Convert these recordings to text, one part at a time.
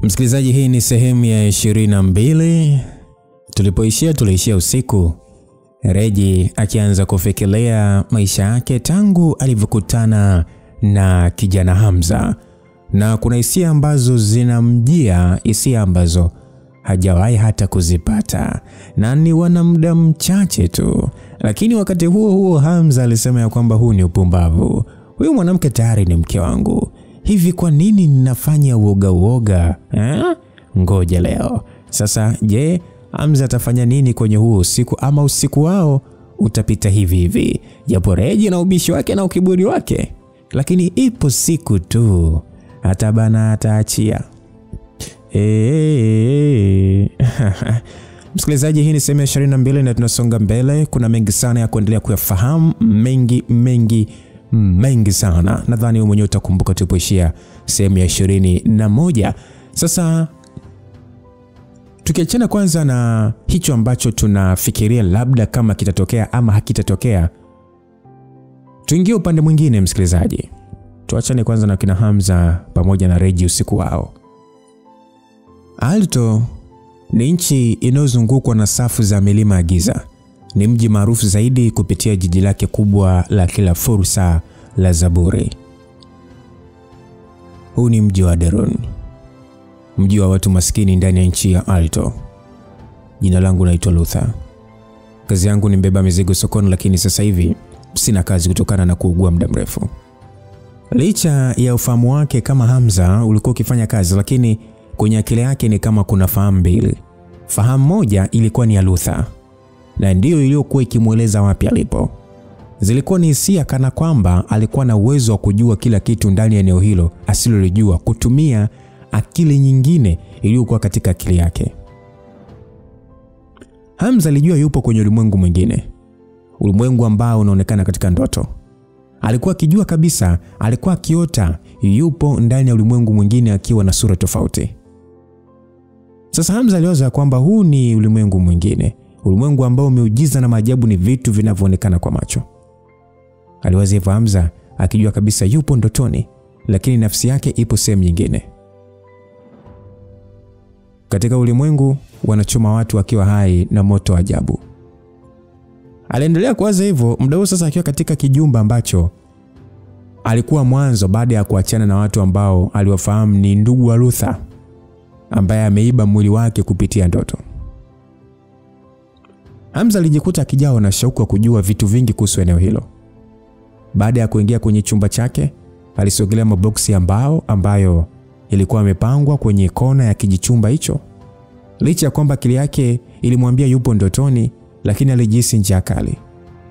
Msikilizaji, hii ni sehemu ya 22. Tuliishia usiku Reji akianza kufikiria maisha yake tangu alivyokutana na kijana Hamza, na kuna hisia ambazo zinamjia, hisia ambazo hajawahi hata kuzipata, na ni wana muda mchache tu. Lakini wakati huo Hamza alisema ya kwamba huu ni upumbavu, huyu mwanamke tayari ni mke wangu, hivi kwa nini ninafanya uoga? Ngoja leo sasa. Je, Hamza atafanya nini kwenye huo usiku, ama usiku wao utapita hivi? Japo Reji na ubishi wake na ukiburi wake, lakini ipo siku tu hata bana ataachia. Msikilizaji, hii ni sehemu ya 22 na tunasonga mbele. Kuna mengi sana ya kuendelea kuyafahamu, mengi sana. Nadhani wewe mwenyewe utakumbuka tulipoishia sehemu ya 21. Sasa tukiachana kwanza na hicho ambacho tunafikiria labda kama kitatokea ama hakitatokea, tuingie upande mwingine msikilizaji. Tuachane kwanza na kina Hamza pamoja na Reji usiku wao. Alto ni nchi inayozungukwa na safu za milima ya giza. Ni mji maarufu zaidi kupitia jiji lake kubwa la kila fursa la Zaburi. Huu ni mji wa Derun, mji wa watu maskini ndani ya nchi ya Alto. Jina langu naitwa Luther. Kazi yangu ni mbeba mizigo sokoni, lakini sasa hivi sina kazi kutokana na kuugua muda mrefu. Licha ya ufahamu wake kama Hamza ulikuwa ukifanya kazi, lakini kwenye akili yake ni kama kuna fahamu mbili. Fahamu moja ilikuwa ni ya Luther, na ndiyo iliyokuwa ikimueleza wapi alipo. Zilikuwa ni hisia kana kwamba alikuwa na uwezo wa kujua kila kitu ndani ya eneo hilo asilolijua, kutumia akili nyingine iliyokuwa katika akili yake. Hamza alijua yupo kwenye ulimwengu mwingine, ulimwengu ambao unaonekana katika ndoto. Alikuwa akijua kabisa, alikuwa akiota yupo ndani ya ulimwengu mwingine akiwa na sura tofauti. Sasa Hamza aliwaza kwamba huu ni ulimwengu mwingine, ulimwengu ambao miujiza na maajabu ni vitu vinavyoonekana kwa macho. Aliwaza hivyo Hamza akijua kabisa yupo ndotoni, lakini nafsi yake ipo sehemu nyingine. Katika ulimwengu wanachoma watu wakiwa hai na moto ajabu. Aliendelea kuwaza hivyo muda huo sasa akiwa katika kijumba ambacho alikuwa mwanzo baada ya kuachana na watu ambao aliwafahamu ni ndugu wa Luther, ambaye ameiba mwili wake kupitia ndoto. Hamza alijikuta akijawa na shauku ya kujua vitu vingi kuhusu eneo hilo. Baada ya kuingia kwenye chumba chake, alisogelea maboksi ya mbao ambayo ilikuwa imepangwa kwenye kona ya kijichumba hicho. Licha ya kwamba akili yake ilimwambia yupo ndotoni, lakini alijihisi njaa kali.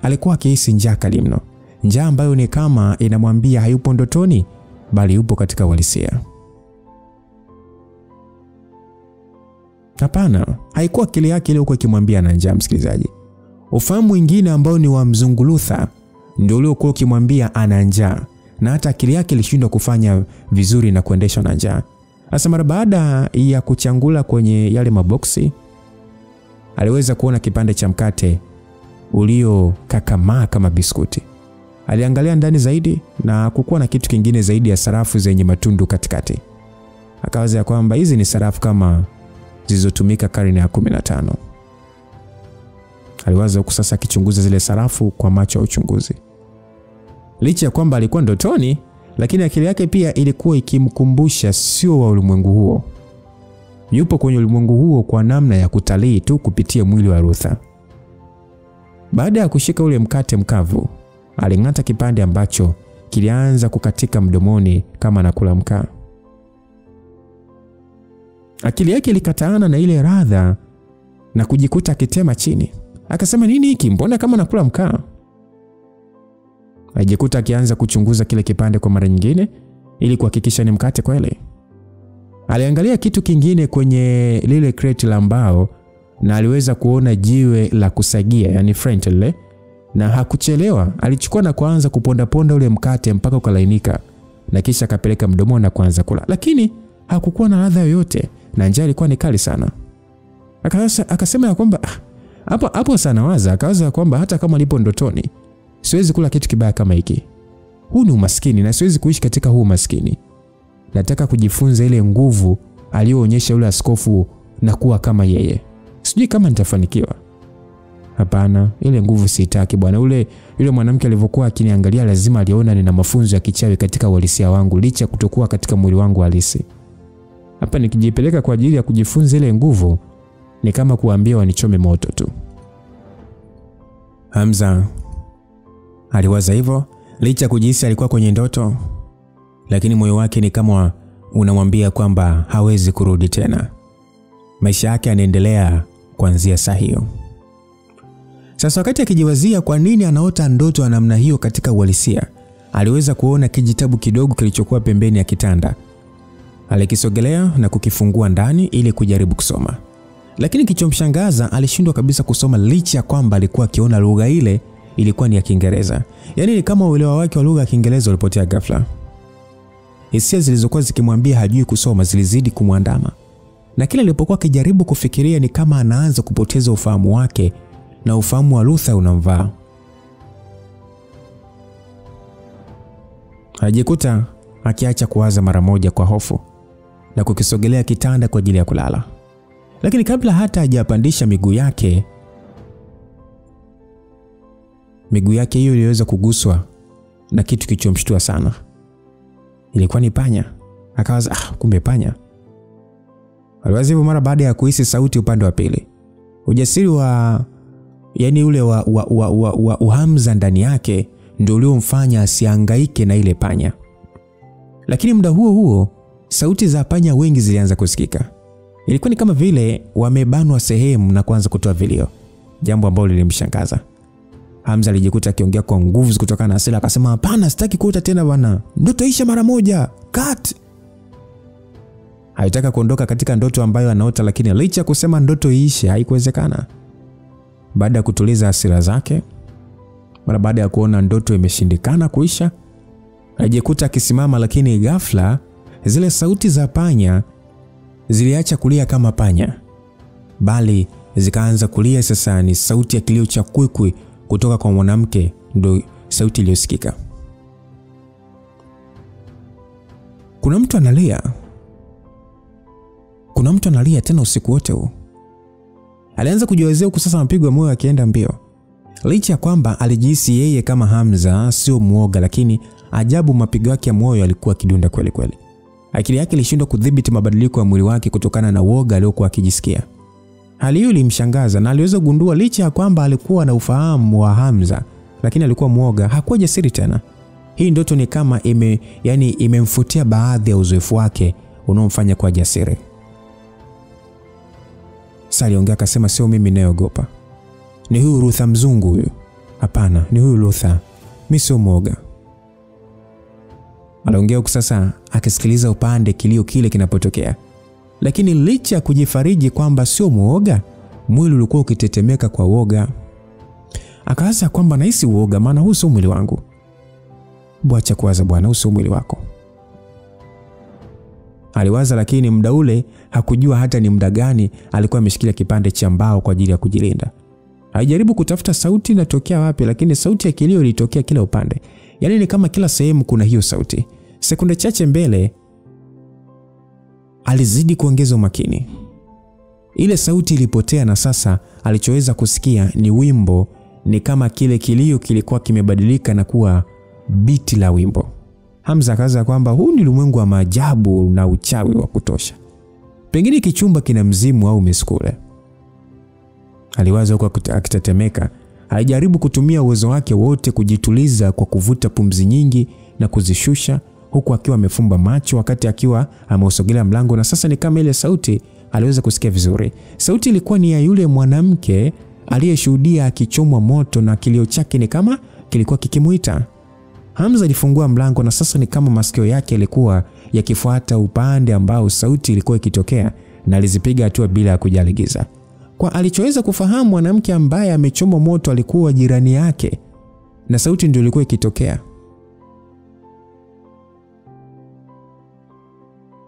Alikuwa akihisi njaa kali mno, njaa ambayo ni kama inamwambia hayupo ndotoni, bali yupo katika uhalisia. Hapana, haikuwa akili yake iliyokuwa ikimwambia na njaa msikilizaji. Ufahamu mwingine ambao ni wa mzungu Luther ndio uliokuwa ukimwambia ana njaa, na hata akili yake ilishindwa kufanya vizuri na kuendeshwa na njaa. Hasa mara baada ya kuchangula kwenye yale maboksi, aliweza kuona kipande cha mkate uliokakamaa kama biskuti. Aliangalia ndani zaidi na kukuwa na kitu kingine zaidi ya sarafu zenye matundu katikati. Akawaza ya kwamba hizi ni sarafu kama zilizotumika karne ya 15. Aliwaza huku sasa akichunguza zile sarafu kwa macho ya uchunguzi. Licha ya kwamba alikuwa ndotoni, lakini akili yake pia ilikuwa ikimkumbusha sio wa ulimwengu huo. Yupo kwenye ulimwengu huo kwa namna ya kutalii tu kupitia mwili wa Luther. Baada ya kushika ule mkate mkavu, aling'ata kipande ambacho kilianza kukatika mdomoni kama anakula mkaa. Akili yake ilikataana na ile ladha na kujikuta akitema chini. Akasema, nini hiki? Mbona kama nakula mkaa? Ajikuta akianza kuchunguza kile kipande kwa mara nyingine ili kuhakikisha ni mkate kweli. Aliangalia kitu kingine kwenye lile crate la mbao na aliweza kuona jiwe la kusagia, yani frentle, na hakuchelewa. Alichukua na kuanza kuponda ule mkate mpaka ukalainika, na kisha akapeleka mdomoni na kuanza kula. Lakini hakukuwa na ladha yoyote na njaa ilikuwa ni kali sana. Akasema ya kwamba hapo sana waza, akawaza kwamba hata kama lipo ndotoni, siwezi kula kitu kibaya kama hiki. Huu ni umaskini na siwezi kuishi katika huu umaskini. Nataka kujifunza ile nguvu aliyoonyesha yule askofu na kuwa kama yeye. Sijui kama nitafanikiwa. Hapana, ile nguvu sitaki bwana. Yule mwanamke alivyokuwa akiniangalia lazima aliona nina mafunzo ya kichawi katika uhalisia wangu licha kutokuwa katika mwili wangu halisi. Hapa nikijipeleka kwa ajili ya kujifunza ile nguvu ni kama kuambia wanichome moto tu. Hamza aliwaza hivyo licha kujihisi alikuwa kwenye ndoto, lakini moyo wake ni kama unamwambia kwamba hawezi kurudi tena. Maisha yake yanaendelea kuanzia saa hiyo. Sasa wakati akijiwazia kwa nini anaota ndoto ya namna hiyo katika uhalisia, aliweza kuona kijitabu kidogo kilichokuwa pembeni ya kitanda. Alikisogelea na kukifungua ndani ili kujaribu kusoma. Lakini kilichomshangaza, alishindwa kabisa kusoma licha kwamba alikuwa akiona lugha ile ilikuwa ni ya Kiingereza. Yaani ni kama uelewa wake wa lugha ya Kiingereza ulipotea ghafla. Hisia zilizokuwa zikimwambia hajui kusoma zilizidi kumwandama. Na kila alipokuwa akijaribu kufikiria ni kama anaanza kupoteza ufahamu wake na ufahamu wa Luther unamvaa. Alijikuta akiacha kuwaza mara moja kwa hofu na kukisogelea kitanda kwa ajili ya kulala. Lakini kabla hata hajapandisha miguu yake hiyo iliweza kuguswa na kitu kilichomshtua sana. Ilikuwa ni panya. Akawaza kumbe panya. Aliwaza hivyo mara baada ya kuhisi sauti upande wa pili. Ujasiri wa ule wa Hamza ndani yake ndio uliomfanya asihangaike na ile panya. Lakini muda huo sauti za panya wengi zilianza kusikika. Ilikuwa ni kama vile wamebanwa sehemu na kuanza kutoa vilio, jambo ambalo lilimshangaza. Hamza alijikuta akiongea kwa nguvu kutokana na hasira, akasema hapana, sitaki kuota tena bwana. Ndoto isha mara moja. Cut. Haitaka kuondoka katika ndoto ambayo anaota, lakini licha kusema ndoto iishe haikuwezekana. Baada ya kutuliza hasira zake, mara baada ya kuona ndoto imeshindikana kuisha, alijikuta akisimama, lakini ghafla zile sauti za panya ziliacha kulia kama panya, bali zikaanza kulia. Sasa ni sauti ya kilio cha kwikwi kutoka kwa mwanamke, ndio sauti iliyosikika. Kuna mtu analia tena usiku wote huu. Alianza kujiwazia huku sasa mapigo ya moyo akienda mbio. Licha kwamba alijihisi yeye kama Hamza sio muoga, lakini ajabu mapigo yake ya moyo yalikuwa kidunda kweli kweli. Akili yake ilishindwa kudhibiti mabadiliko ya mwili wake kutokana na woga aliyokuwa akijisikia. Hali hiyo ilimshangaza na aliweza kugundua licha kwamba alikuwa na ufahamu wa Hamza, lakini alikuwa muoga, hakuwa jasiri tena. Hii ndoto ni kama imemfutia baadhi ya uzoefu wake unaomfanya kuwa jasiri. Sasa aliongea akasema, sio mimi ninayeogopa. Ni huyu Luther mzungu huyu. Hapana, ni huyu Luther. Mimi sio muoga. Aliongea huku sasa akisikiliza upande kilio kile kinapotokea. Lakini licha kujifariji kwamba sio muoga, mwili ulikuwa ukitetemeka kwa woga. Akaanza kwamba nahisi uoga maana huu sio mwili wangu. Bwacha kuwaza bwana, huu sio mwili wako. Aliwaza, lakini muda ule hakujua hata ni muda gani alikuwa ameshikilia kipande cha mbao kwa ajili ya kujilinda. Alijaribu kutafuta sauti inatokea wapi, lakini sauti ya kilio ilitokea kila upande. Yaani ni kama kila sehemu kuna hiyo sauti. Sekunde chache mbele alizidi kuongeza umakini. Ile sauti ilipotea na sasa alichoweza kusikia ni wimbo, ni kama kile kilio kilikuwa kimebadilika na kuwa biti la wimbo. Hamza akaanza kwamba huu ni ulimwengu wa maajabu na uchawi wa kutosha. Pengine kichumba kina mzimu au miskule. Aliwaza huko akitetemeka. Alijaribu kutumia uwezo wake wote kujituliza kwa kuvuta pumzi nyingi na kuzishusha huku akiwa amefumba macho wakati akiwa ameusogelea mlango, na sasa ni kama ile sauti aliweza kusikia vizuri. Sauti ilikuwa ni ya yule mwanamke aliyeshuhudia akichomwa moto na kilio chake ni kama kilikuwa kikimuita. Hamza alifungua mlango na sasa ni kama masikio yake yalikuwa yakifuata upande ambao sauti ilikuwa ikitokea, na alizipiga hatua bila kujali giza. Kwa alichoweza kufahamu, mwanamke ambaye amechomwa moto alikuwa jirani yake na sauti ndio ilikuwa ikitokea.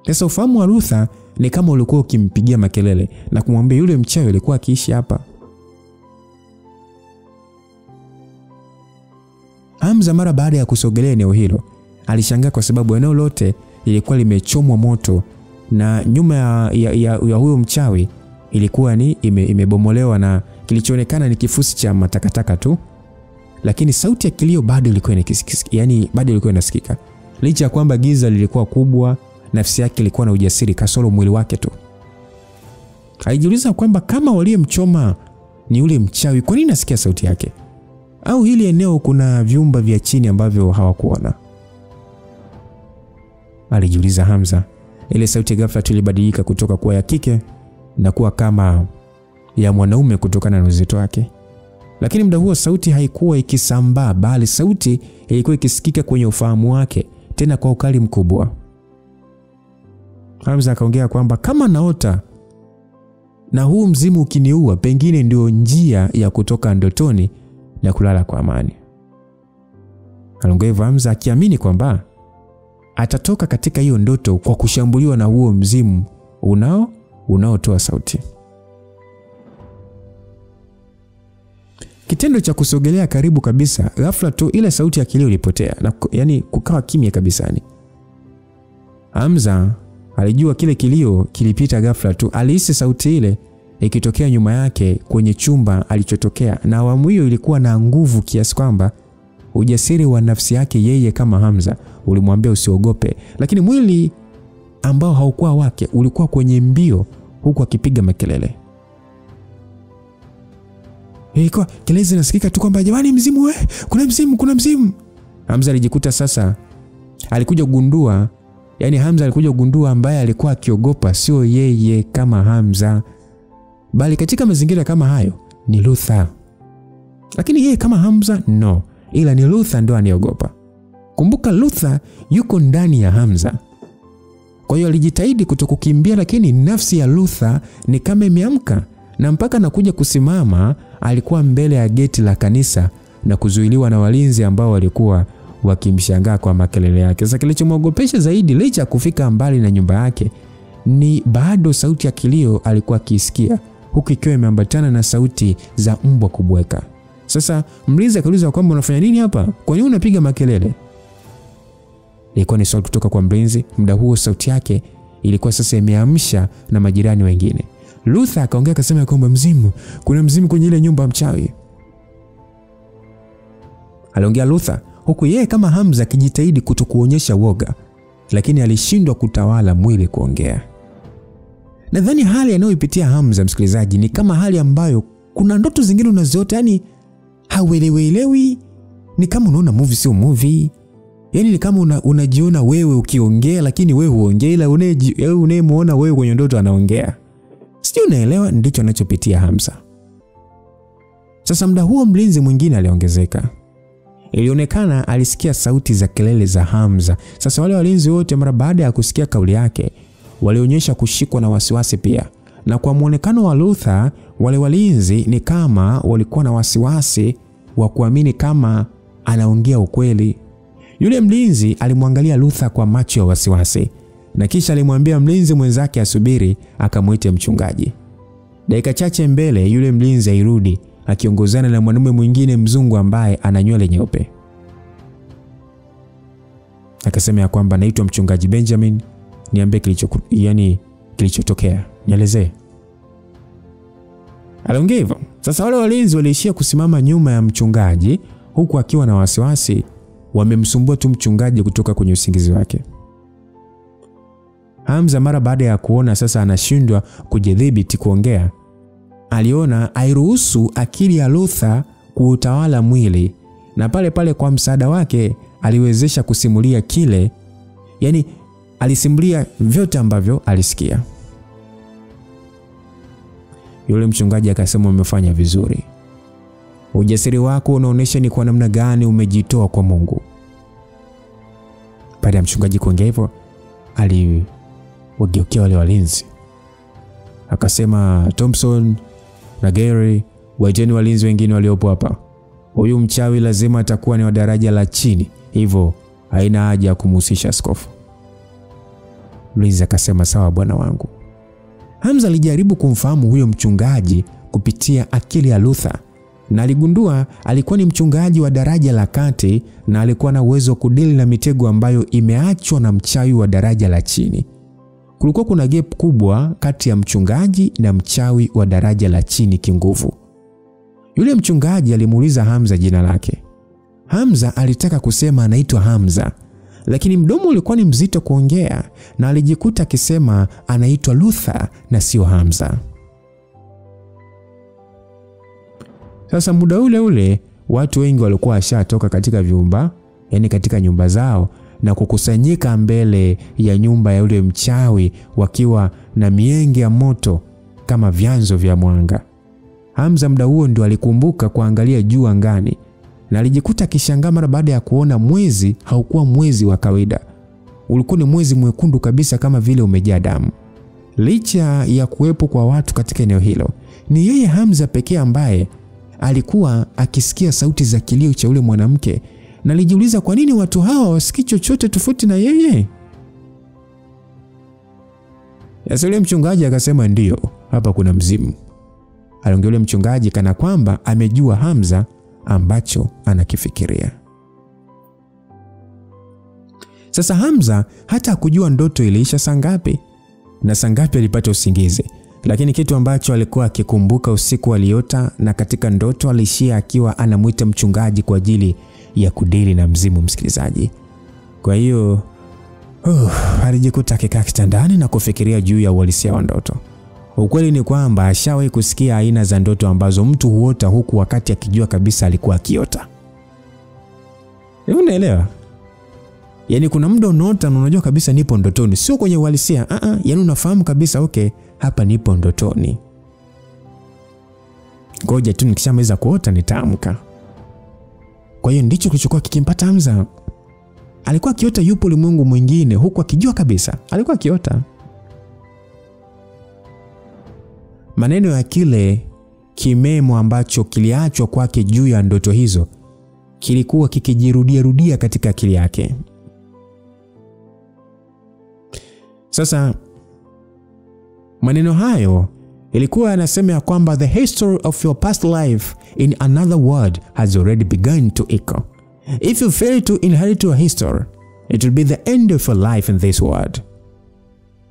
Sasa ufahamu wa Luther ni kama ulikuwa ukimpigia makelele na kumwambia yule mchawi alikuwa akiishi hapa. Hamza mara baada ya kusogelea eneo hilo alishangaa kwa sababu eneo lote lilikuwa limechomwa moto na nyuma ya huyo mchawi ilikuwa ni imebomolewa na kilichoonekana ni kifusi cha matakataka tu, lakini sauti ya kilio bado ilikuwa inasikika. Licha ya kwamba giza lilikuwa kubwa, nafsi yake ilikuwa na ujasiri kasoro mwili wake tu. Alijiuliza kwamba kama waliyemchoma ni yule mchawi, kwa nini nasikia sauti yake? Au hili eneo kuna vyumba vya chini ambavyo hawakuona? Alijiuliza Hamza. Ile sauti ghafla ilibadilika kutoka kuwa ya kike na kuwa kama ya mwanaume kutokana na uzito wake. Lakini muda huo sauti haikuwa ikisambaa, bali sauti ilikuwa ikisikika kwenye ufahamu wake, tena kwa ukali mkubwa. Hamza akaongea kwamba kama naota na huu mzimu ukiniua, pengine ndio njia ya kutoka ndotoni na kulala kwa amani. Aliongea hivyo Hamza akiamini kwamba atatoka katika hiyo ndoto kwa kushambuliwa na huo mzimu unaotoa sauti. Kitendo cha kusogelea karibu kabisa, ghafla tu ile sauti ya kilio ilipotea na kukawa kimya kabisa. Hamza alijua kile kilio kilipita ghafla tu. Alihisi sauti ile ikitokea nyuma yake kwenye chumba alichotokea, na awamu hiyo ilikuwa na nguvu kiasi kwamba ujasiri wa nafsi yake yeye kama Hamza ulimwambia usiogope, lakini mwili ambao haukuwa wake ulikuwa kwenye mbio huku akipiga makelele. Ilikuwa kelele zinasikika tu kwamba jamani, mzimu kuna mzimu. Hamza alijikuta sasa alikuja kugundua, Hamza alikuja kugundua ambaye alikuwa akiogopa sio yeye kama Hamza, bali katika mazingira kama hayo ni Luther. Lakini yeye kama Hamza no, ila ni Luther ndo aniogopa. Kumbuka Luther yuko ndani ya Hamza. Kwa hiyo alijitahidi kutokukimbia, lakini nafsi ya Luther ni kama imeamka, na mpaka anakuja kusimama alikuwa mbele ya geti la kanisa na kuzuiliwa na walinzi ambao walikuwa wakimshangaa kwa makelele yake. Sasa kilichomwogopesha zaidi, licha kufika mbali na nyumba yake, ni bado sauti ya kilio alikuwa akisikia, huku ikiwa imeambatana na sauti za mbwa kubweka. Sasa mlinzi akauliza kwamba unafanya nini hapa? Kwa nini unapiga makelele? Ilikuwa ni sauti kutoka kwa mlinzi. Muda huo sauti yake ilikuwa sasa imeamsha na majirani wengine. Luther akaongea akasema kwamba kuna mzimu kwenye ile nyumba mchawi. Aliongea Luther huku yeye kama Hamza akijitahidi kutokuonyesha woga, lakini alishindwa kutawala mwili kuongea. Nadhani hali anayoipitia Hamza, msikilizaji, ni kama hali ambayo kuna ndoto zingine unazoota hauelewelewi, ni kama unaona movie sio movie. Ni kama unajiona wewe ukiongea lakini wewe huongei, ila unayemuona wewe kwenye ndoto anaongea. Sio, unaelewa? Ndicho anachopitia Hamza. Sasa muda huo mlinzi mwingine aliongezeka. Ilionekana alisikia sauti za kelele za Hamza. Sasa wale walinzi wote mara baada ya kusikia kauli yake walionyesha kushikwa na wasiwasi pia. Na kwa muonekano wa Luther, wale walinzi ni kama walikuwa na wasiwasi wa kuamini kama anaongea ukweli. Yule mlinzi alimwangalia Luther kwa macho ya wasiwasi, na kisha alimwambia mlinzi mwenzake asubiri akamuite mchungaji. Dakika chache mbele yule mlinzi airudi akiongozana na mwanamume mwingine mzungu ambaye ana nywele nyeupe. Akasema ya kwamba naitwa mchungaji Benjamin, niambie kilichotokea, nielezee. Aliongea hivyo. Sasa wale walinzi waliishia kusimama nyuma ya mchungaji huku akiwa na wasiwasi, wamemsumbua tu mchungaji kutoka kwenye usingizi wake. Hamza mara baada ya kuona sasa anashindwa kujidhibiti kuongea, aliona airuhusu akili ya Luther kuutawala mwili, na pale pale kwa msaada wake aliwezesha kusimulia kile, alisimulia vyote ambavyo alisikia. Yule mchungaji akasema umefanya vizuri. Ujasiri wako unaonesha ni kwa namna gani umejitoa kwa Mungu. Baada ya mchungaji kuongea hivyo, aliwageukia wale walinzi. Akasema Thompson na Gary, waiteni walinzi wengine waliopo hapa. Huyu mchawi lazima atakuwa ni wa daraja la chini, hivyo haina haja ya kumhusisha askofu. Mlinzi akasema sawa bwana wangu. Hamza alijaribu kumfahamu huyo mchungaji kupitia akili ya Luther, na aligundua alikuwa ni mchungaji wa daraja la kati na alikuwa na uwezo wa kudili na mitego ambayo imeachwa na mchawi wa daraja la chini. kulikuwa kuna gap kubwa kati ya mchungaji na mchawi wa daraja la chini kinguvu. Yule mchungaji alimuuliza Hamza jina lake. Hamza alitaka kusema anaitwa Hamza, lakini mdomo ulikuwa ni mzito kuongea na alijikuta akisema anaitwa Luther na sio Hamza. Sasa muda ule ule watu wengi walikuwa washatoka katika vyumba, yani katika nyumba zao, na kukusanyika mbele ya nyumba ya yule mchawi wakiwa na mienge ya moto kama vyanzo vya mwanga. Hamza muda huo ndio alikumbuka kuangalia juu angani na alijikuta akishangaa mara baada ya kuona mwezi haukuwa mwezi wa kawaida. Ulikuwa ni mwezi mwekundu kabisa kama vile umejaa damu. Licha ya kuwepo kwa watu katika eneo hilo, ni yeye Hamza pekee ambaye alikuwa akisikia sauti za kilio cha yule mwanamke, na alijiuliza kwa nini watu hawa wasikii chochote tofauti na yeye. Yule mchungaji akasema ndio, hapa kuna mzimu. Aliongea yule mchungaji kana kwamba amejua Hamza ambacho anakifikiria. Sasa Hamza hata hakujua ndoto iliisha saa ngapi na saa ngapi alipata usingizi, lakini kitu ambacho alikuwa akikumbuka usiku aliota na katika ndoto alishia akiwa anamuita mchungaji kwa ajili ya kudili na mzimu, msikilizaji. Kwa hiyo alijikuta akikaa kitandani na kufikiria juu ya uhalisia wa ndoto. Ukweli ni kwamba ashawahi kusikia aina za ndoto ambazo mtu huota huku wakati akijua kabisa alikuwa akiota. Unaelewa? Yaani kuna muda unaota na unajua kabisa nipo ndotoni, sio kwenye uhalisia. Yaani unafahamu kabisa okay, hapa nipo ndotoni. Ngoja tu nikishamaliza kuota nitaamka. Kwa hiyo ndicho kilichokuwa kikimpata Hamza. Alikuwa akiota yupo ulimwengu mwingine huku akijua kabisa alikuwa akiota. Maneno ya kile kimemo ambacho kiliachwa kwake juu ya ndoto hizo kilikuwa kikijirudia katika akili yake. Sasa maneno hayo ilikuwa yanasema kwamba the history of your past life in another world has already begun to echo. If you fail to inherit your history, it will be the end of your life in this world.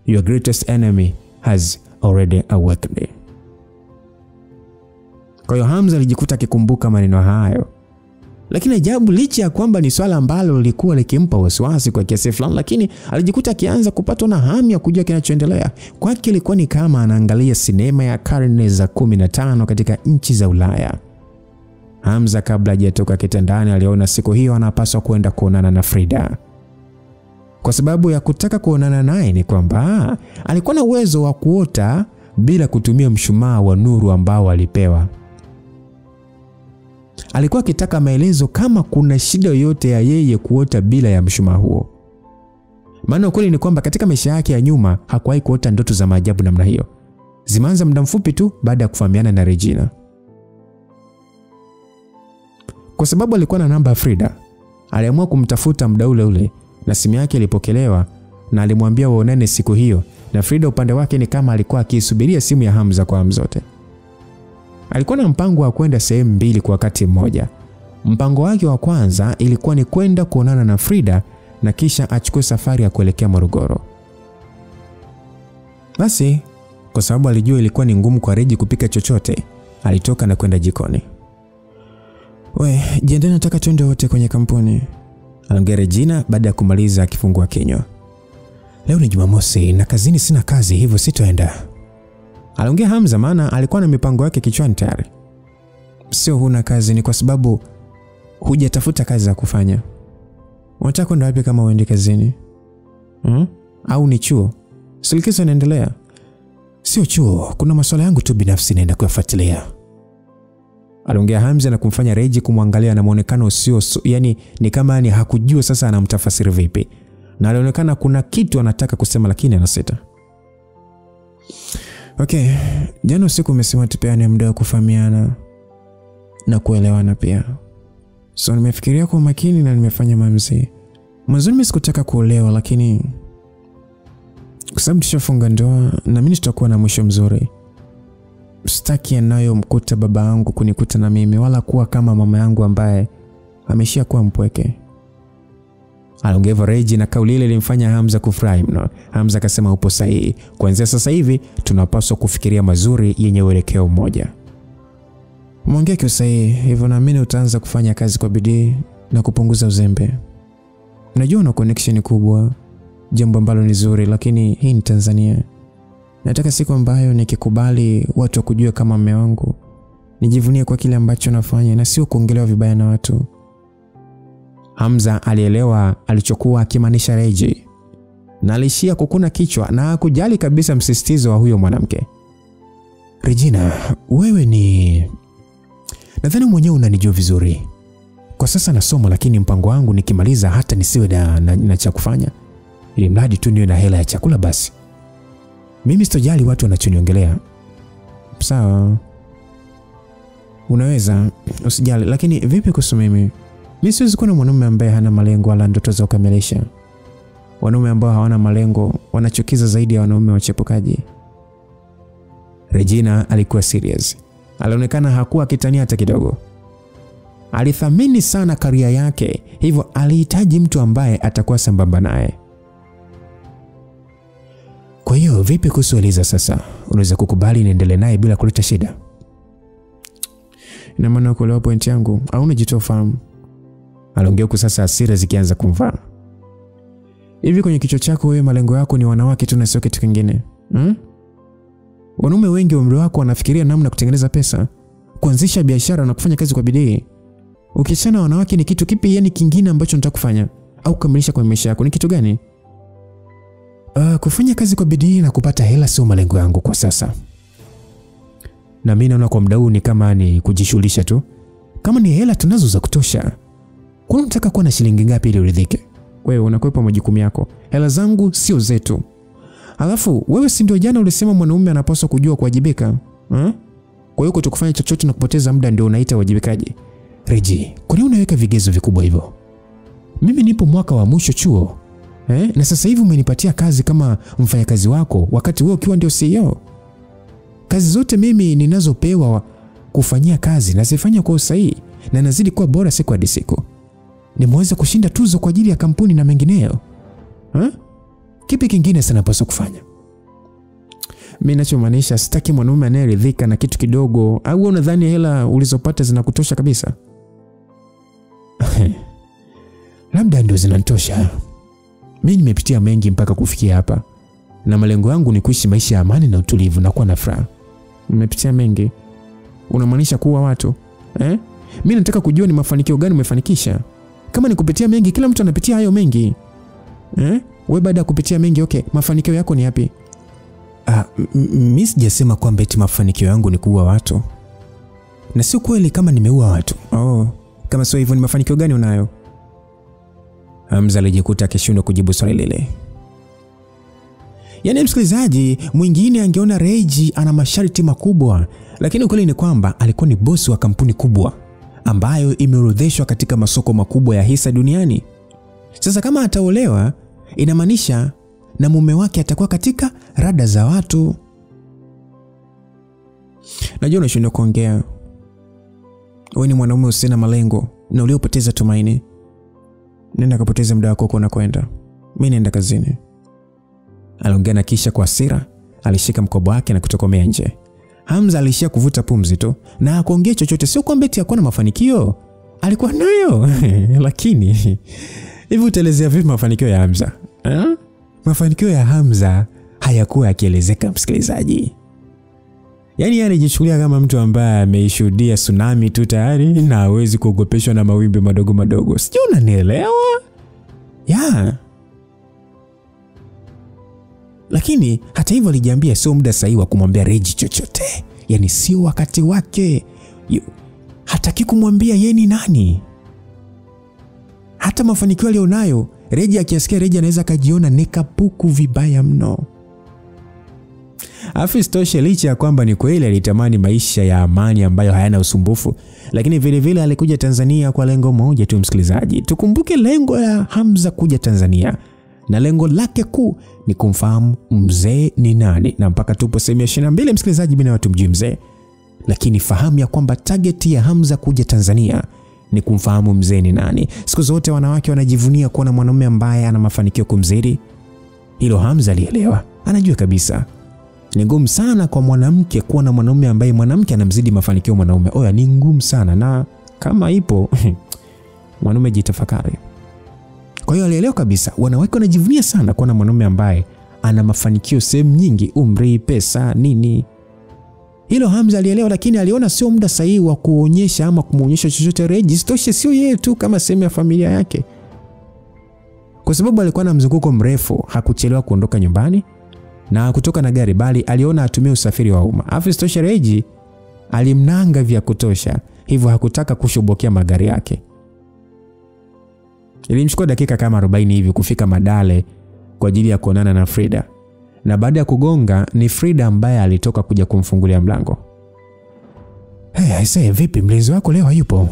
Your greatest enemy has already awakened. Kwa hiyo Hamza alijikuta akikumbuka maneno hayo. Lakini ajabu, licha ya kwamba ni swala ambalo lilikuwa likimpa wasiwasi kwa kiasi fulani, lakini alijikuta akianza kupatwa na hamu ya kujua kinachoendelea. Kwake ilikuwa ni kama anaangalia sinema ya karne za 15 katika nchi za Ulaya. Hamza kabla hajatoka kitandani aliona siku hiyo anapaswa kwenda kuonana na Frida. Kwa sababu ya kutaka kuonana naye ni kwamba alikuwa na uwezo wa kuota bila kutumia mshumaa wa nuru ambao alipewa. Alikuwa akitaka maelezo kama kuna shida yoyote ya yeye kuota bila ya mshumaa huo. Maana ukweli ni kwamba katika maisha yake ya nyuma hakuwahi kuota ndoto za maajabu namna hiyo. Zimeanza muda mfupi tu baada ya kufahamiana na Regina. Kwa sababu alikuwa na namba ya Frida, aliamua kumtafuta muda ule ule na simu yake ilipokelewa na alimwambia waonane siku hiyo, na Frida upande wake ni kama alikuwa akisubiria simu ya Hamza kwa hamu zote. Alikuwa na mpango wa kwenda sehemu mbili kwa wakati mmoja. Mpango wake wa kwanza ilikuwa ni kwenda kuonana na Frida na kisha achukue safari ya kuelekea Morogoro. Basi, kwa sababu alijua ilikuwa ni ngumu kwa Reji kupika chochote, alitoka na kwenda jikoni. Jiandae, nataka twende wote kwenye kampuni, aliongea Regina baada ya kumaliza akifungua kinywa. Leo ni Jumamosi na kazini sina kazi, hivyo sitoenda, aliongea Hamza, maana alikuwa na mipango yake kichwani tayari. Sio huna kazi, ni kwa sababu hujatafuta kazi za kufanya. Unataka kwenda wapi kama uende kazini? Au ni chuo? Silikizo inaendelea. Sio chuo, kuna masuala yangu tu binafsi naenda kuyafuatilia, aliongea Hamza na kumfanya Reji kumwangalia na muonekano usio yani ni kama hakujua sasa anamtafasiri vipi. Na alionekana kuna kitu anataka kusema lakini anasita. Okay, jana usiku umesema tupeane muda wa kufahamiana na kuelewana pia. So nimefikiria kwa makini na nimefanya maamuzi. Mwanzo mimi sikutaka kuolewa, lakini kwa sababu tushafunga ndoa na mimi tutakuwa na mwisho mzuri. Sitaki yanayomkuta baba yangu kunikuta na mimi, wala kuwa kama mama yangu ambaye ameshia kuwa mpweke. Aliongea Reji na kauli ile ilimfanya Hamza kufurahi mno. Hamza akasema upo sahihi. Kuanzia sasa hivi tunapaswa kufikiria mazuri yenye uelekeo mmoja. Mwongea kwa sahihi, hivyo naamini utaanza kufanya kazi kwa bidii na kupunguza uzembe. Najua una connection kubwa, jambo ambalo ni zuri, lakini hii ni Tanzania. Nataka siku ambayo nikikubali watu wakujue kama mume wangu, nijivunie kwa kile ambacho nafanya na sio kuongelewa vibaya na watu. Hamza alielewa alichokuwa akimaanisha Reji, na alishia kukuna kichwa na hakujali kabisa msisitizo wa huyo mwanamke. Regina, wewe nadhani mwenyewe unanijua vizuri. Kwa sasa nasoma, lakini mpango wangu nikimaliza hata nisiwe na cha kufanya, ili mradi tu niwe na hela ya chakula basi. Mimi sitojali watu wanachoniongelea. Sawa, unaweza usijali, lakini vipi kuhusu mimi? Mimi siwezi kuwa na mwanaume ambaye hana malengo wala ndoto za kukamilisha. Wanaume ambao hawana malengo wanachukiza zaidi ya wanaume wachepukaji. Regina alikuwa serious. Alionekana hakuwa kitania hata kidogo. Alithamini sana karia yake, hivyo alihitaji mtu ambaye atakuwa sambamba naye. Kwa hiyo vipi kuhusu Eliza sasa? Unaweza kukubali niendelee naye bila kuleta shida? Ina maana kuelewa point yangu au unajitoa fahamu? Aliongea huku sasa hasira zikianza kumvaa. Hivi kwenye kichwa chako wewe malengo yako ni wanawake tu na sio kitu kingine? Wanaume wengi wa umri wako wanafikiria namna kutengeneza pesa, kuanzisha biashara na kufanya kazi kwa bidii. Ukiachana wanawake ni kitu kipi yani kingine ambacho unataka kufanya au kukamilisha kwa maisha yako? Ni kitu gani? Kufanya kazi kwa bidii na kupata hela sio malengo yangu kwa sasa. Na mimi naona kwa muda huu ni kama ni kujishughulisha tu. Kama ni hela tunazo za kutosha, kwa nini unataka kuwa na shilingi ngapi ili uridhike? Wewe unakwepa majukumu yako. Hela zangu sio zetu. Alafu wewe si ndio jana ulisema mwanaume anapaswa kujua kuwajibika? Kwa hiyo kutokufanya chochote na kupoteza muda ndio unaita wajibikaji? Reji, kwa nini unaweka vigezo vikubwa hivyo? Mimi nipo mwaka wa mwisho chuo. Na sasa hivi umenipatia kazi kama mfanyakazi wako wakati wewe ukiwa ndio CEO. Kazi zote mimi ninazopewa kufanyia kazi nazifanya kwa usahihi na nazidi kuwa bora siku hadi siku. Nimeweza kushinda tuzo kwa ajili ya kampuni na mengineyo. Kipi kingine sana napaswa kufanya? Mimi ninachomaanisha sitaki mwanaume anayeridhika na kitu kidogo. Au unadhani hela ulizopata zinakutosha kabisa? Labda ndio zinanitosha. Mimi nimepitia mengi mpaka kufikia hapa, na malengo yangu ni kuishi maisha ya amani na utulivu na kuwa na furaha. Nimepitia mengi. Unamaanisha kuwa watu? Mimi nataka kujua ni mafanikio gani umefanikisha. Kama ni kupitia mengi, kila mtu anapitia hayo mengi. Wewe baada ya kupitia mengi, okay, mafanikio yako ni yapi? Mimi sijasema kwamba eti mafanikio yangu ni kuua watu. Na sio kweli kama nimeua watu. Kama sio hivyo ni mafanikio gani unayo? Hamza alijikuta akishindwa kujibu swali lile. Yaani msikilizaji, mwingine angeona Reji ana masharti makubwa, lakini ukweli ni kwamba alikuwa ni bosi wa kampuni kubwa ambayo imeorodheshwa katika masoko makubwa ya hisa duniani. Sasa kama ataolewa, inamaanisha na mume wake atakuwa katika rada za watu. Najua unashindwa kuongea. Wewe ni mwanaume usio na malengo na uliopoteza tumaini. Nenda kapoteza muda wako na kwenda. Mimi naenda kazini. Aliongea na kisha kwa hasira alishika mkoba wake na kutokomea nje. Hamza alishia kuvuta pumzi tu na hakuongea chochote. Sio kwamba eti hakuwa na mafanikio, alikuwa nayo. Lakini hivi utaelezea vipi mafanikio ya Hamza? Mafanikio ya Hamza hayakuwa yakielezeka msikilizaji. Yaani yeye alijichukulia kama mtu ambaye ameishuhudia tsunami tu tayari na hawezi kuogopeshwa na mawimbi madogo madogo. Sijui unanielewa? Lakini hata hivyo alijiambia sio muda sahihi wa kumwambia Reji chochote. Yaani sio wakati wake. Hataki kumwambia yeye ni nani. Hata mafanikio alionayo, Reji akiasikia Reji anaweza kajiona nikapuku vibaya mno. Afistoshe licha ya kwamba ni kweli alitamani maisha ya amani ambayo hayana usumbufu, lakini vile vile alikuja Tanzania kwa lengo moja tu msikilizaji. Tukumbuke lengo la Hamza kuja Tanzania, na lengo lake kuu ni kumfahamu mzee ni nani. Na mpaka tupo sehemu ya 22 msikilizaji, bila watu mjui mzee. Lakini fahamu ya kwamba target ya Hamza kuja Tanzania ni kumfahamu mzee ni nani. Siku zote wanawake wanajivunia kuona mwanamume ambaye ana mafanikio kumzidi. Hilo Hamza alielewa. Anajua kabisa ni ngumu sana kwa mwanamke kuwa na mwanamume ambaye mwanamke anamzidi mafanikio mwanaume. Oya, ni ngumu sana, na kama ipo mwanamume jitafakari. Kwa hiyo alielewa kabisa wanawake wanajivunia sana kuwa na mwanamume ambaye ana mafanikio sehemu nyingi, umri, pesa, nini. Hilo Hamza alielewa, lakini aliona sio muda sahihi wa kuonyesha ama kumuonyesha chochote Reji. Sitoshe sio yeye tu kama sehemu ya familia yake. Kwa sababu alikuwa na mzunguko mrefu, hakuchelewa kuondoka nyumbani na kutoka na gari, bali aliona atumie usafiri wa umma. Afu sitoshe Reji alimnanga vya kutosha, hivyo hakutaka kushobokea magari yake. Ilimchukua dakika kama 40 hivi kufika Madale kwa ajili ya kuonana na Frida. Na baada ya kugonga ni Frida ambaye alitoka kuja kumfungulia mlango. Hey, vipi mlinzi wako leo hayupo?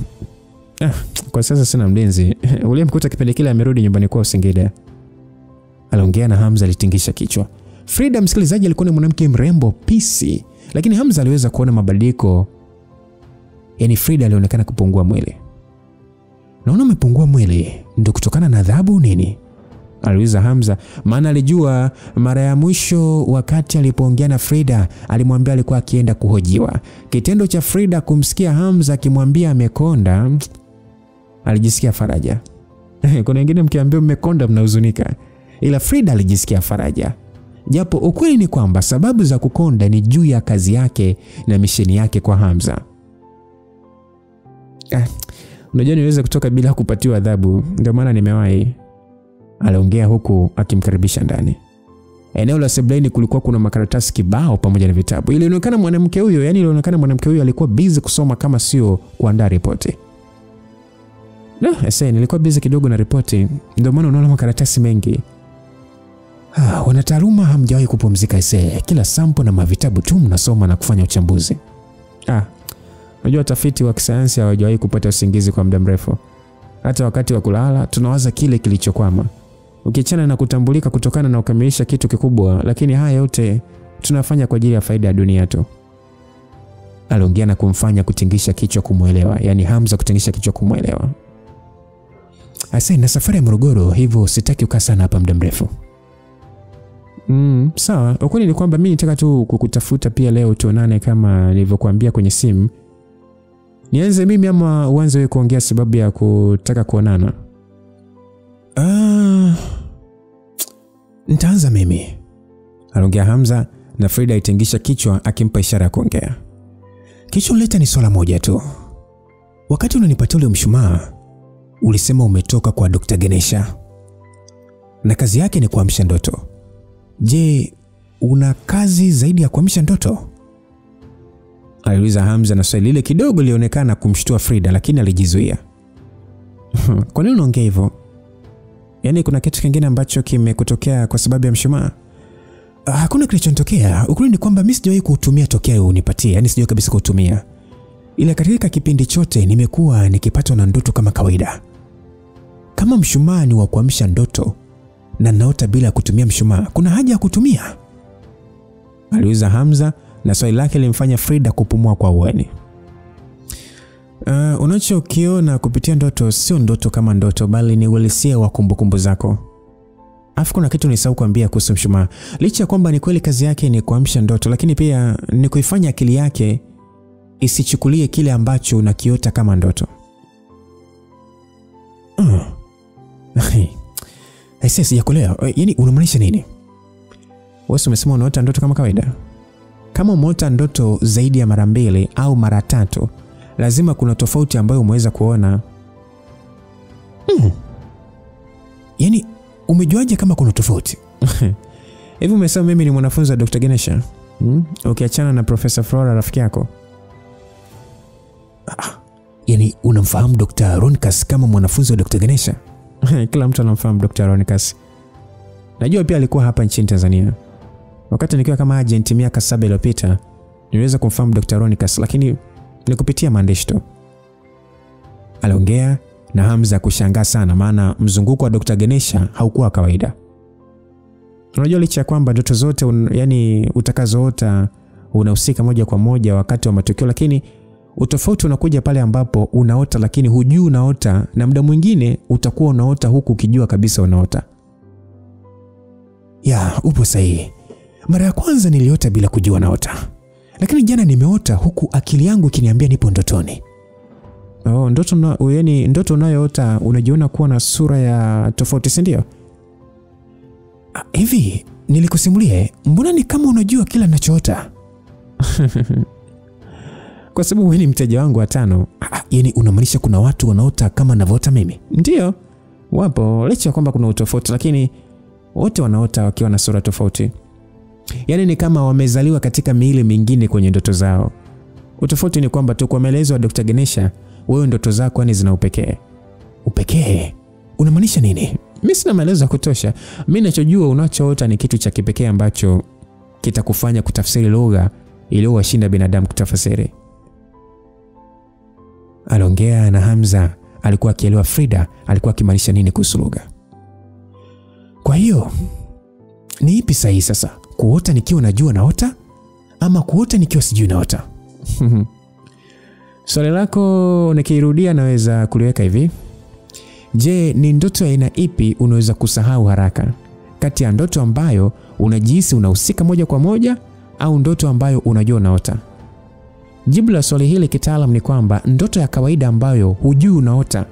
Kwa sasa sina mlinzi. Ule mkuta kipindi kile amerudi nyumbani kwao Singida. Aliongea na Hamza alitingisha kichwa. Frida, msikilizaji, alikuwa ni mwanamke mrembo pisi, lakini Hamza aliweza kuona mabadiliko. Yaani Frida alionekana kupungua mwili. Naona umepungua mwili, ndio kutokana na adhabu nini? Aliuliza Hamza, maana alijua mara ya mwisho wakati alipoongea na Frida alimwambia alikuwa akienda kuhojiwa. Kitendo cha Frida kumsikia Hamza akimwambia amekonda, alijisikia faraja. Kuna wengine mkiambia mmekonda mnahuzunika, ila Frida alijisikia faraja. Japo ukweli ni kwamba sababu za kukonda ni juu ya kazi yake na misheni yake kwa Hamza. Unajua niweza kutoka bila kupatiwa adhabu, ndio maana nimewahi. Aliongea huku akimkaribisha ndani. Eneo la sebuleni kulikuwa kuna makaratasi kibao pamoja na vitabu. Ilionekana mwanamke huyo alikuwa busy kusoma kama sio kuandaa ripoti. Nilikuwa busy kidogo na ripoti, ndio maana unaona makaratasi mengi. Wanataaluma hamjawahi kupumzika kila sample na mavitabu tu mnasoma na kufanya uchambuzi. Unajua tafiti wa kisayansi hawajawahi kupata usingizi kwa muda mrefu. Hata wakati wa kulala tunawaza kile kilichokwama. Ukiachana na kutambulika kutokana na ukamilisha kitu kikubwa, lakini haya yote tunafanya kwa ajili ya faida ya dunia tu. Aliongea na kumfanya kutingisha kichwa kumuelewa, yani Hamza kutingisha kichwa kumuelewa. Na safari ya Morogoro, hivyo sitaki ukaa sana hapa muda mrefu. Sawa. Ukweli ni kwamba mimi nitaka tu kukutafuta pia leo tuonane kama nilivyokuambia kwenye simu. Nianze mimi ama uanze wewe kuongea sababu ya kutaka kuonana? Nitaanza mimi. Aliongea Hamza na Frida itingisha kichwa akimpa ishara ya kuongea. Kilichonileta ni swala moja tu. Wakati unanipatia ule mshumaa, ulisema umetoka kwa Dr. Ganesha na kazi yake ni kuamsha ndoto. Je, una kazi zaidi ya kuamsha ndoto? Aliuliza Hamza, na swali lile kidogo lilionekana kumshtua Frida, lakini alijizuia. Kwa nini unaongea hivyo? Yaani kuna kitu kingine ambacho kimekutokea kwa sababu ya mshumaa? Hakuna kilichotokea. Ukweli ni kwamba mimi sijawahi kuutumia tokea unipatie, yani sijawahi kabisa kuutumia. Ila katika kipindi chote nimekuwa nikipatwa na ndoto kama kawaida. Kama mshumaa ni wa kuamsha ndoto na naota bila kutumia mshumaa, kuna haja ya kutumia? Aliuliza Hamza, na swali lake limfanya Frida kupumua kwa uweni. Unachokiona kupitia ndoto sio ndoto kama ndoto, bali ni uhalisia wa kumbukumbu zako. Afu kuna kitu nisahau kuambia kuhusu mshumaa. Licha kwamba ni kweli kazi yake ni kuamsha ndoto, lakini pia ni kuifanya akili yake isichukulie kile ambacho unakiota kama ndoto. Sijakuelewa. Yaani unamaanisha nini? Wewe umesema unaota ndoto kama kawaida. Kama umeota ndoto zaidi ya mara 2 au mara 3, lazima kuna tofauti ambayo umeweza kuona. Yaani umejuaje kama kuna tofauti? Hivi umesema mimi ni mwanafunzi wa Dr. Ganesha? Ukiachana na Professor Flora rafiki yako? Yaani unamfahamu Dr. Ronicus kama mwanafunzi wa Dr. Ganesha? Kila mtu anamfahamu Dr. Ronicus. Najua pia alikuwa hapa nchini Tanzania. Wakati nikiwa kama agent miaka 7 iliyopita, niliweza kumfahamu Dr. Ronicus, lakini ni kupitia maandishi tu. Aliongea na Hamza kushangaa sana, maana mzunguko wa Dr. Ganesha haukuwa kawaida. Unajua licha kwamba ndoto zote yani utakazoota unahusika moja kwa moja wakati wa matukio, lakini Utofauti unakuja pale ambapo unaota lakini hujui unaota, na muda mwingine utakuwa unaota huku ukijua kabisa unaota. Upo sahihi. Mara ya kwanza niliota bila kujua naota. Lakini jana nimeota huku akili yangu ikiniambia nipo ndotoni. Ndoto unayoota unajiona kuwa na sura ya tofauti, si ndio? Hivi nilikusimulie, mbona ni kama unajua kila ninachoota? Kwa sababu wewe ni mteja wangu wa 5. Unamaanisha kuna watu wanaota kama ninavyoota mimi? Ndio. Wapo, licha kwamba kuna utofauti, lakini wote wanaota wakiwa na sura tofauti. Ni kama wamezaliwa katika miili mingine kwenye ndoto zao. Utofauti ni kwamba tu kwa maelezo ya Dr. Ganesha, wewe ndoto zako zina upekee. Upekee? Unamaanisha nini? Mimi sina maelezo ya kutosha. Mimi ninachojua unachoota ni kitu cha kipekee ambacho kitakufanya kutafsiri lugha iliyowashinda binadamu kutafsiri. Aliongea na Hamza, alikuwa akielewa Frida alikuwa akimaanisha nini kuhusu lugha. Kwa hiyo ni ipi sahihi sasa? Kuota nikiwa najua naota ama kuota nikiwa sijui naota? Swali lako nikirudia naweza kuliweka hivi. Je, ni ndoto ya aina ipi unaweza kusahau haraka? Kati ya ndoto ambayo unajihisi unahusika moja kwa moja au ndoto ambayo unajua unaota? Jibu la swali hili kitaalamu ni kwamba ndoto ya kawaida ambayo hujui unaota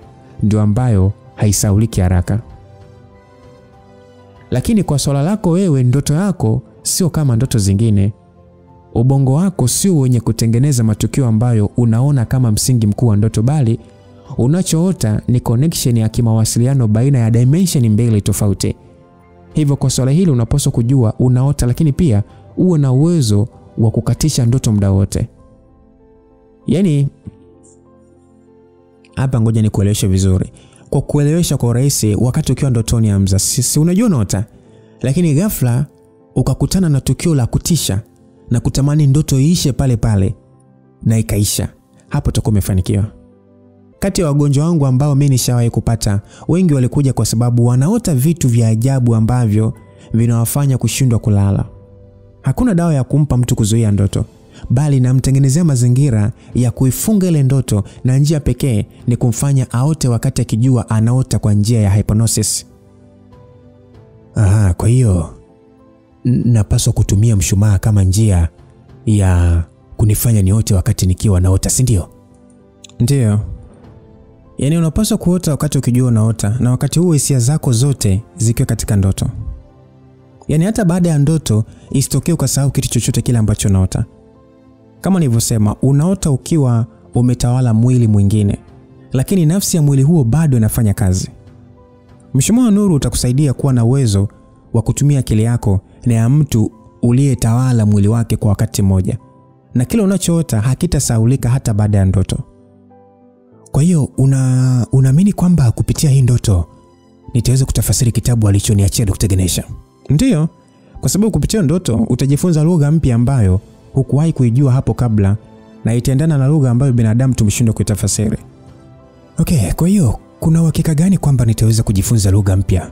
ndio ambayo haisahauliki haraka. Lakini kwa swala lako wewe, ndoto yako sio kama ndoto zingine. Ubongo wako sio wenye kutengeneza matukio ambayo unaona kama msingi mkuu wa ndoto, bali unachoota ni connection ya kimawasiliano baina ya dimension mbili tofauti. Hivyo kwa swala hili unapaswa kujua unaota, lakini pia uwe na uwezo wa kukatisha ndoto muda wote. Hapa ngoja nikueleweshe vizuri. Kwa kuelewesha kwa urahisi, wakati ukiwa ndotoni Hamza, sisi unajua unaota, lakini ghafla ukakutana na tukio la kutisha na kutamani ndoto iishe pale pale na ikaisha, hapo utakuwa umefanikiwa. Kati ya wagonjwa wangu ambao mimi nishawahi kupata, wengi walikuja kwa sababu wanaota vitu vya ajabu ambavyo vinawafanya kushindwa kulala. Hakuna dawa ya kumpa mtu kuzuia ndoto, bali namtengenezea mazingira ya kuifunga ile ndoto, na njia pekee ni kumfanya aote wakati akijua anaota kwa njia ya hypnosis. Kwa hiyo napaswa kutumia mshumaa kama njia ya kunifanya niote wakati nikiwa naota, si ndio? Ndio. Unapaswa kuota wakati ukijua unaota, na wakati huo hisia zako zote zikiwa katika ndoto. Hata baada ya ndoto isitokee ukasahau kitu chochote kile ambacho unaota. Kama nilivyosema, unaota ukiwa umetawala mwili mwingine, lakini nafsi ya mwili huo bado inafanya kazi. Mshumaa wa nuru utakusaidia kuwa na uwezo wa kutumia akili yako na ya mtu uliyetawala mwili wake kwa wakati mmoja, na kile unachoota hakitasahaulika hata baada ya ndoto. Kwa hiyo unaamini kwamba kupitia hii ndoto nitaweza kutafasiri kitabu alichoniachia Dr. Ganesha? Ndio, kwa sababu kupitia ndoto utajifunza lugha mpya ambayo hukuwahi kuijua hapo kabla, na itaendana na lugha ambayo binadamu tumeshindwa kuitafasiri. Kwa hiyo kuna uhakika gani kwamba nitaweza kujifunza lugha mpya?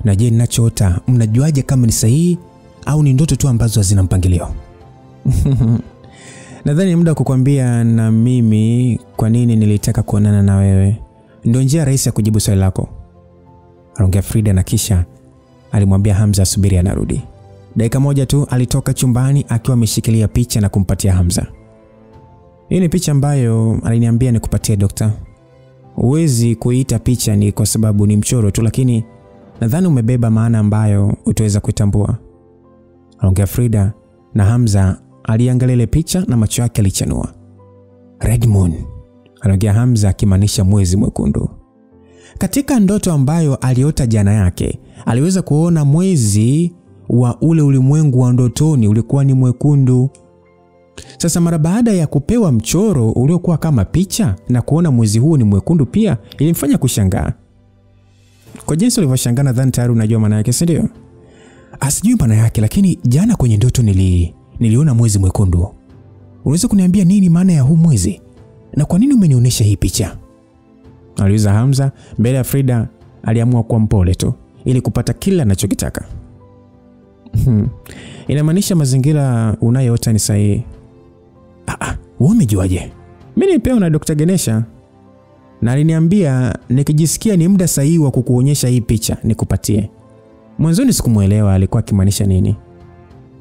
Na je, ninachoota mnajuaje kama ni sahihi au ni ndoto tu ambazo hazina mpangilio? Nadhani muda kukwambia na mimi kwa nini nilitaka kuonana na wewe. Ndio njia rahisi ya kujibu swali lako, aliongea Frida, na kisha alimwambia Hamza asubiri anarudi. Dakika moja tu alitoka chumbani akiwa ameshikilia picha na kumpatia Hamza. Hii ni picha ambayo aliniambia nikupatie dokta. Uwezi kuita picha ni kwa sababu ni mchoro tu, lakini nadhani umebeba maana ambayo utaweza kuitambua, aliongea Frida, na Hamza aliangalia ile picha na macho yake yalichanua. Red moon, aliongea Hamza akimaanisha mwezi mwekundu. Katika ndoto ambayo aliota jana yake, aliweza kuona mwezi wa ule ulimwengu wa ndotoni ulikuwa ni mwekundu. Sasa mara baada ya kupewa mchoro uliokuwa kama picha na kuona mwezi huu ni mwekundu pia, ilimfanya kushangaa. Kwa jinsi ulivyoshangaa nadhani tayari unajua maana yake, si ndio? Asijui maana yake, lakini jana kwenye ndoto niliona mwezi mwekundu. Unaweza kuniambia nini maana ya huu mwezi? Na kwa nini umenionyesha hii picha? Aliuliza Hamza. Mbele ya Frida aliamua kuwa mpole tu ili kupata kila anachokitaka. Inamaanisha mazingira unayoota ni sahihi. Wewe umejuaje? Mimi nipewa na Dr. Ganesha. Na aliniambia nikijisikia ni muda sahihi wa kukuonyesha hii picha nikupatie. Mwanzoni sikumuelewa alikuwa akimaanisha nini.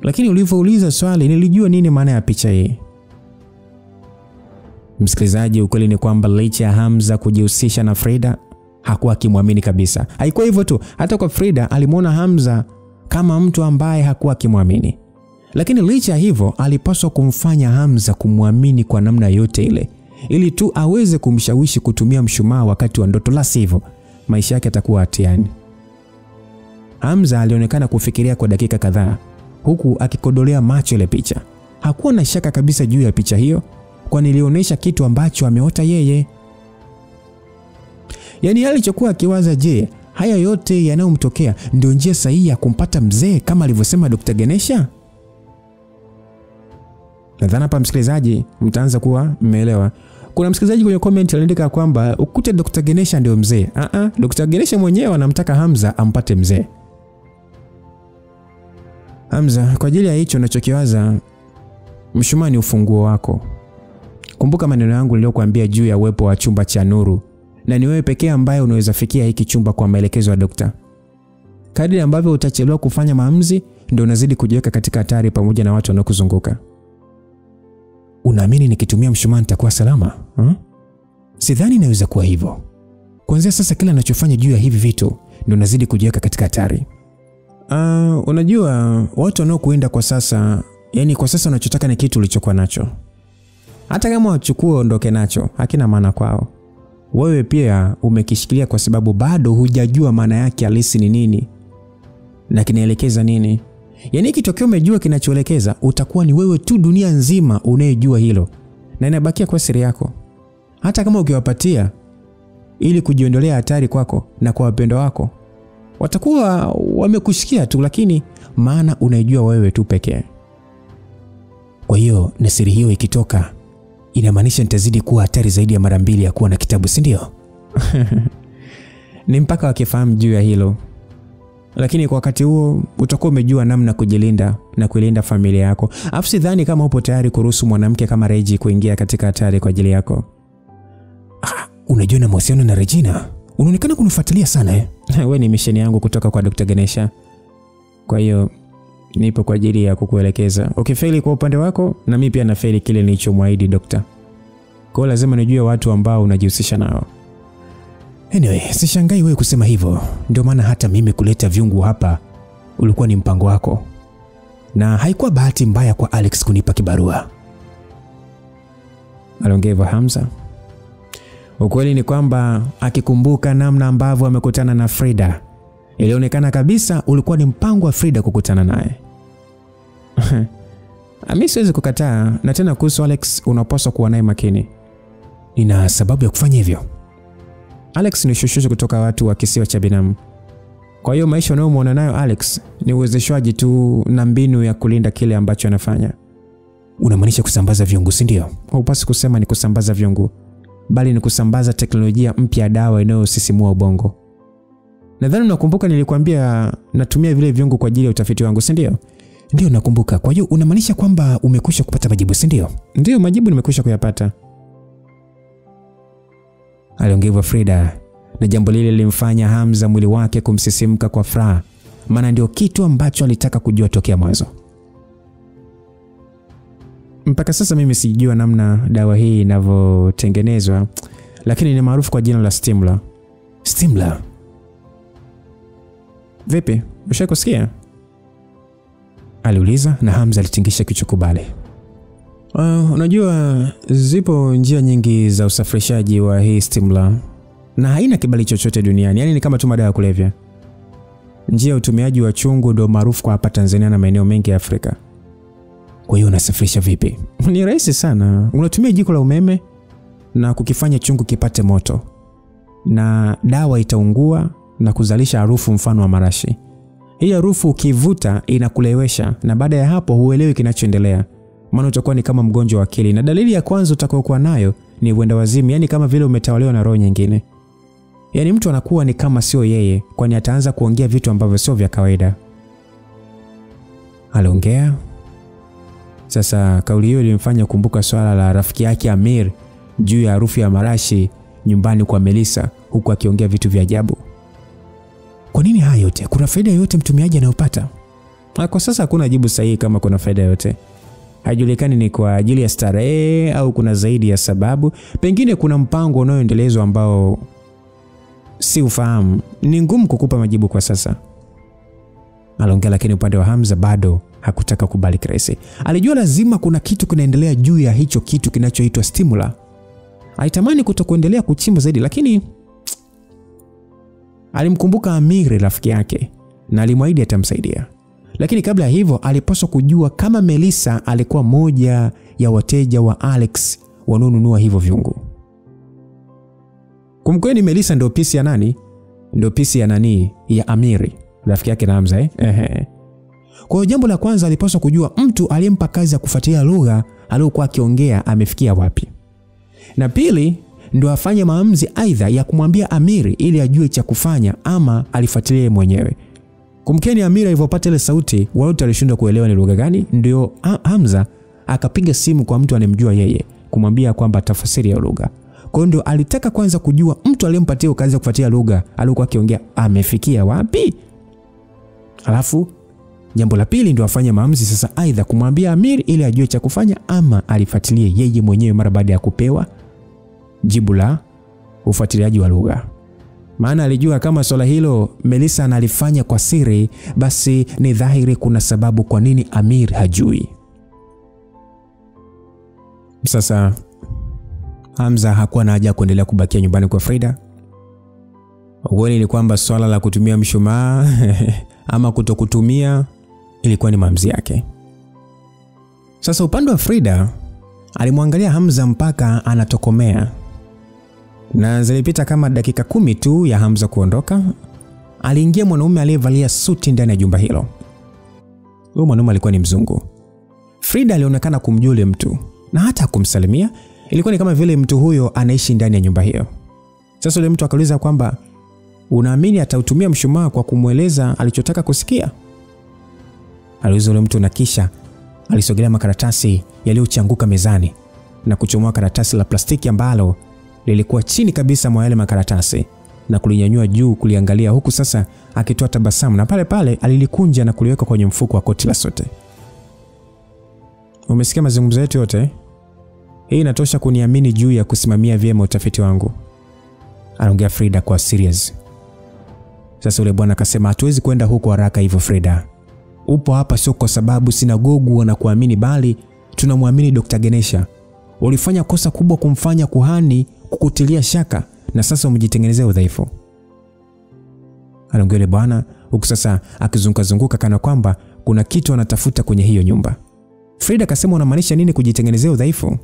Lakini ulivyouliza swali nilijua nini maana ya picha hii. Msikilizaji, ukweli ni kwamba licha ya Hamza kujihusisha na Frida, hakuwa akimwamini kabisa. Haikuwa hivyo tu, hata kwa Frida alimuona Hamza kama mtu ambaye hakuwa akimwamini. Lakini licha ya hivyo alipaswa kumfanya Hamza kumwamini kwa namna yote ile, ili tu aweze kumshawishi kutumia mshumaa wakati wa ndoto, la sivyo maisha yake yatakuwa hatiani. Hamza alionekana kufikiria kwa dakika kadhaa huku akikodolea macho ile picha. Hakuwa na shaka kabisa juu ya picha hiyo, kwani ilionyesha kitu ambacho ameota yeye. Yaani alichokuwa akiwaza, je, haya yote yanayomtokea ndio njia sahihi ya kumpata mzee kama alivyosema Dr. Ganesha? Nadhani hapa msikilizaji mtaanza kuwa mmeelewa. Kuna msikilizaji kwenye comment aliandika kwamba ukute Dr. Ganesha ndio mzee. Dr. Ganesha mwenyewe anamtaka Hamza ampate mzee. Hamza, kwa ajili ya hicho unachokiwaza, mshumaa ni ufunguo wako. Kumbuka maneno yangu niliyokuambia juu ya uwepo wa chumba cha nuru, na ni wewe pekee ambaye unaweza fikia hiki chumba kwa maelekezo ya daktari. Kadri ambavyo utachelewa kufanya maamuzi, ndio unazidi kujiweka katika hatari pamoja na watu wanaokuzunguka. Unaamini nikitumia mshumaa nitakuwa salama? Sidhani inaweza kuwa hivyo. Kuanzia sasa kila ninachofanya juu ya hivi vitu ndio nazidi kujiweka katika hatari. Unajua watu wanaokuenda kwa sasa, yani kwa sasa unachotaka ni kitu ulichokuwa nacho. Hata kama wachukue ondoke nacho, hakina maana kwao. Wewe pia umekishikilia kwa sababu bado hujajua maana yake halisi ni nini na kinaelekeza nini. Yani kitokeo umejua kinachoelekeza, utakuwa ni wewe tu dunia nzima unayejua hilo, na inabakia kwa siri yako. Hata kama ukiwapatia ili kujiondolea hatari kwako na kwa wapendo wako, watakuwa wamekushikia tu, lakini maana unaijua wewe tu pekee. Kwa hiyo na siri hiyo ikitoka, inamaanisha nitazidi kuwa hatari zaidi ya mara 2 ya kuwa na kitabu, si ndio? Ni mpaka wakifahamu juu ya hilo. Lakini kwa wakati huo utakuwa umejua namna kujilinda na kuilinda familia yako. Afu sidhani kama upo tayari kuruhusu mwanamke kama Reji kuingia katika hatari kwa ajili yako. Unajua na mahusiano na Regina, unaonekana kunifuatilia sana Wewe ni misheni yangu kutoka kwa Dr. Ganesha. Kwa hiyo nipo kwa ajili ya kukuelekeza. Ukifeli kwa upande wako, na mimi pia nafeli kile nilichomwahidi daktari. Kwa lazima nijue watu ambao unajihusisha nao. Anyway, sishangai wewe kusema hivyo. Ndio maana hata mimi kuleta viungu hapa ulikuwa ni mpango wako. Na haikuwa bahati mbaya kwa Alex kunipa kibarua. Aliongea Hamza. Ukweli ni kwamba akikumbuka namna ambavyo amekutana na Frida, ilionekana kabisa ulikuwa ni mpango wa Frida kukutana naye. Mimi siwezi kukataa, na tena kuhusu Alex unapaswa kuwa naye makini. Nina sababu ya kufanya hivyo. Alex ni shosho kutoka watu wa kisiwa cha binamu. Kwa hiyo maisha unayomuona nayo Alex ni uwezeshwaji tu na mbinu ya kulinda kile ambacho anafanya. Unamaanisha kusambaza viungu, si ndio? Haupaswi kusema ni kusambaza viungu, bali ni kusambaza teknolojia mpya ya dawa inayosisimua ubongo. Nadhani unakumbuka nilikwambia natumia vile viungu kwa ajili ya utafiti wangu, si ndio? Ndio nakumbuka. Kwa hiyo unamaanisha kwamba umekwisha kupata majibu, si ndio? Ndio, majibu nimekwisha kuyapata. Aliongea Frida, na jambo lile lilimfanya Hamza mwili wake kumsisimka kwa furaha, maana ndio kitu ambacho alitaka kujua tokea mwanzo. Mpaka sasa mimi sijui namna dawa hii inavyotengenezwa, lakini ni maarufu kwa jina la Stimla. Stimla? Vipi? Ushakusikia? Aliuliza, na Hamza alitingisha kichwa kubali. Unajua zipo njia nyingi za usafirishaji wa hii Stimla, na haina kibali chochote duniani. Yaani ni kama tu madawa ya kulevya. Njia ya utumiaji wa chungu ndio maarufu kwa hapa Tanzania na maeneo mengi ya Afrika. Kwa hiyo unasafirisha vipi? Ni rahisi sana. Unatumia jiko la umeme na kukifanya chungu kipate moto, na dawa itaungua na kuzalisha harufu mfano wa marashi. Hii harufu ukivuta inakulewesha, na baada ya hapo huelewi kinachoendelea. Maana utakuwa ni kama mgonjwa wa akili, na dalili ya kwanza utakayokuwa nayo ni uenda wazimu, yani kama vile umetawaliwa na roho nyingine. Yani mtu anakuwa ni kama sio yeye, kwani ataanza kuongea vitu ambavyo sio vya kawaida. Aliongea. Sasa kauli hiyo ilimfanya kumbuka swala la rafiki yake Amir juu ya harufu ya marashi nyumbani kwa Melissa huku akiongea vitu vya ajabu. Kwa nini haya yote? Kuna faida yoyote mtumiaji anayopata? Kwa sasa hakuna jibu sahihi kama kuna faida yote. Haijulikani ni kwa ajili ya starehe au kuna zaidi ya sababu. Pengine kuna mpango unaoendelezwa ambao si ufahamu. Ni ngumu kukupa majibu kwa sasa. Aliongea, lakini upande wa Hamza bado hakutaka kubali kirahisi. Alijua lazima kuna kitu kinaendelea juu ya hicho kitu kinachoitwa stimula. Alitamani kutokuendelea kuchimba zaidi, lakini alimkumbuka Amiri rafiki yake na alimwahidi atamsaidia. Lakini kabla ya hivyo alipaswa kujua kama Melissa alikuwa moja ya wateja wa Alex wanaonunua hivyo viungo. Kumkweli Melissa ndio pisi ya nani? Ndio pisi ya nani? Ya Amiri, rafiki yake na Hamza Kwa hiyo jambo la kwanza alipaswa kujua mtu aliyempa kazi ya kufuatilia lugha aliyokuwa akiongea amefikia wapi. Na pili, ndio afanye maamuzi aidha ya kumwambia Amiri ili ajue cha kufanya ama alifuatilie mwenyewe. Kumkeni Amiri alipopata ile sauti, wote walishindwa kuelewa ni lugha gani. Ndio Hamza akapiga simu kwa mtu anemjua yeye kumwambia kwamba tafsiri ya lugha. Kwa hiyo ndio alitaka kwanza kujua mtu aliyempatia kazi ya kufuatilia lugha aliyokuwa akiongea amefikia wapi. Alafu jambo la pili ndio afanye maamuzi sasa aidha kumwambia Amiri ili ajue cha kufanya ama alifuatilie yeye mwenyewe mara baada ya kupewa jibu la ufuatiliaji wa lugha. Maana alijua kama swala hilo Melissa analifanya kwa siri, basi ni dhahiri kuna sababu kwa nini Amir hajui. Sasa Hamza hakuwa na haja kuendelea kubakia nyumbani kwa Frida. Ukweli ni kwamba swala la kutumia mshumaa ama kutokutumia ilikuwa ni maamuzi yake. Sasa upande wa Frida alimwangalia Hamza mpaka anatokomea. Na zilipita kama dakika 10 tu ya Hamza kuondoka, aliingia mwanaume aliyevalia suti ndani ya jumba hilo. Huyo mwanaume alikuwa ni mzungu. Frida alionekana kumjua yule mtu na hata kumsalimia. Ilikuwa ni kama vile mtu huyo anaishi ndani ya nyumba hiyo. Sasa yule mtu akauliza kwamba unaamini atautumia mshumaa kwa kumweleza alichotaka kusikia? Aliuliza yule mtu na kisha alisogelea makaratasi yaliyochanguka mezani na kuchomoa karatasi la plastiki ambalo lilikuwa chini kabisa mwa yale makaratasi na kulinyanyua juu kuliangalia, huku sasa akitoa tabasamu, na pale pale alilikunja na kuliweka kwenye mfuko wa koti la sote. Umesikia mazungumzo yetu yote? Hii inatosha kuniamini juu ya kusimamia vyema utafiti wangu, anaongea Frida kwa serious. Sasa yule bwana akasema, hatuwezi kwenda huko haraka hivyo Frida. Upo hapa sio kwa sababu sinagogu wanakuamini, bali tunamwamini Dr. Ganesha. Ulifanya kosa kubwa kumfanya kuhani kukutilia shaka na sasa umejitengenezea udhaifu, anaongea yule bwana huku sasa akizunguka kana kwamba kuna kitu anatafuta kwenye hiyo nyumba. Frida akasema, unamaanisha nini kujitengenezea udhaifu?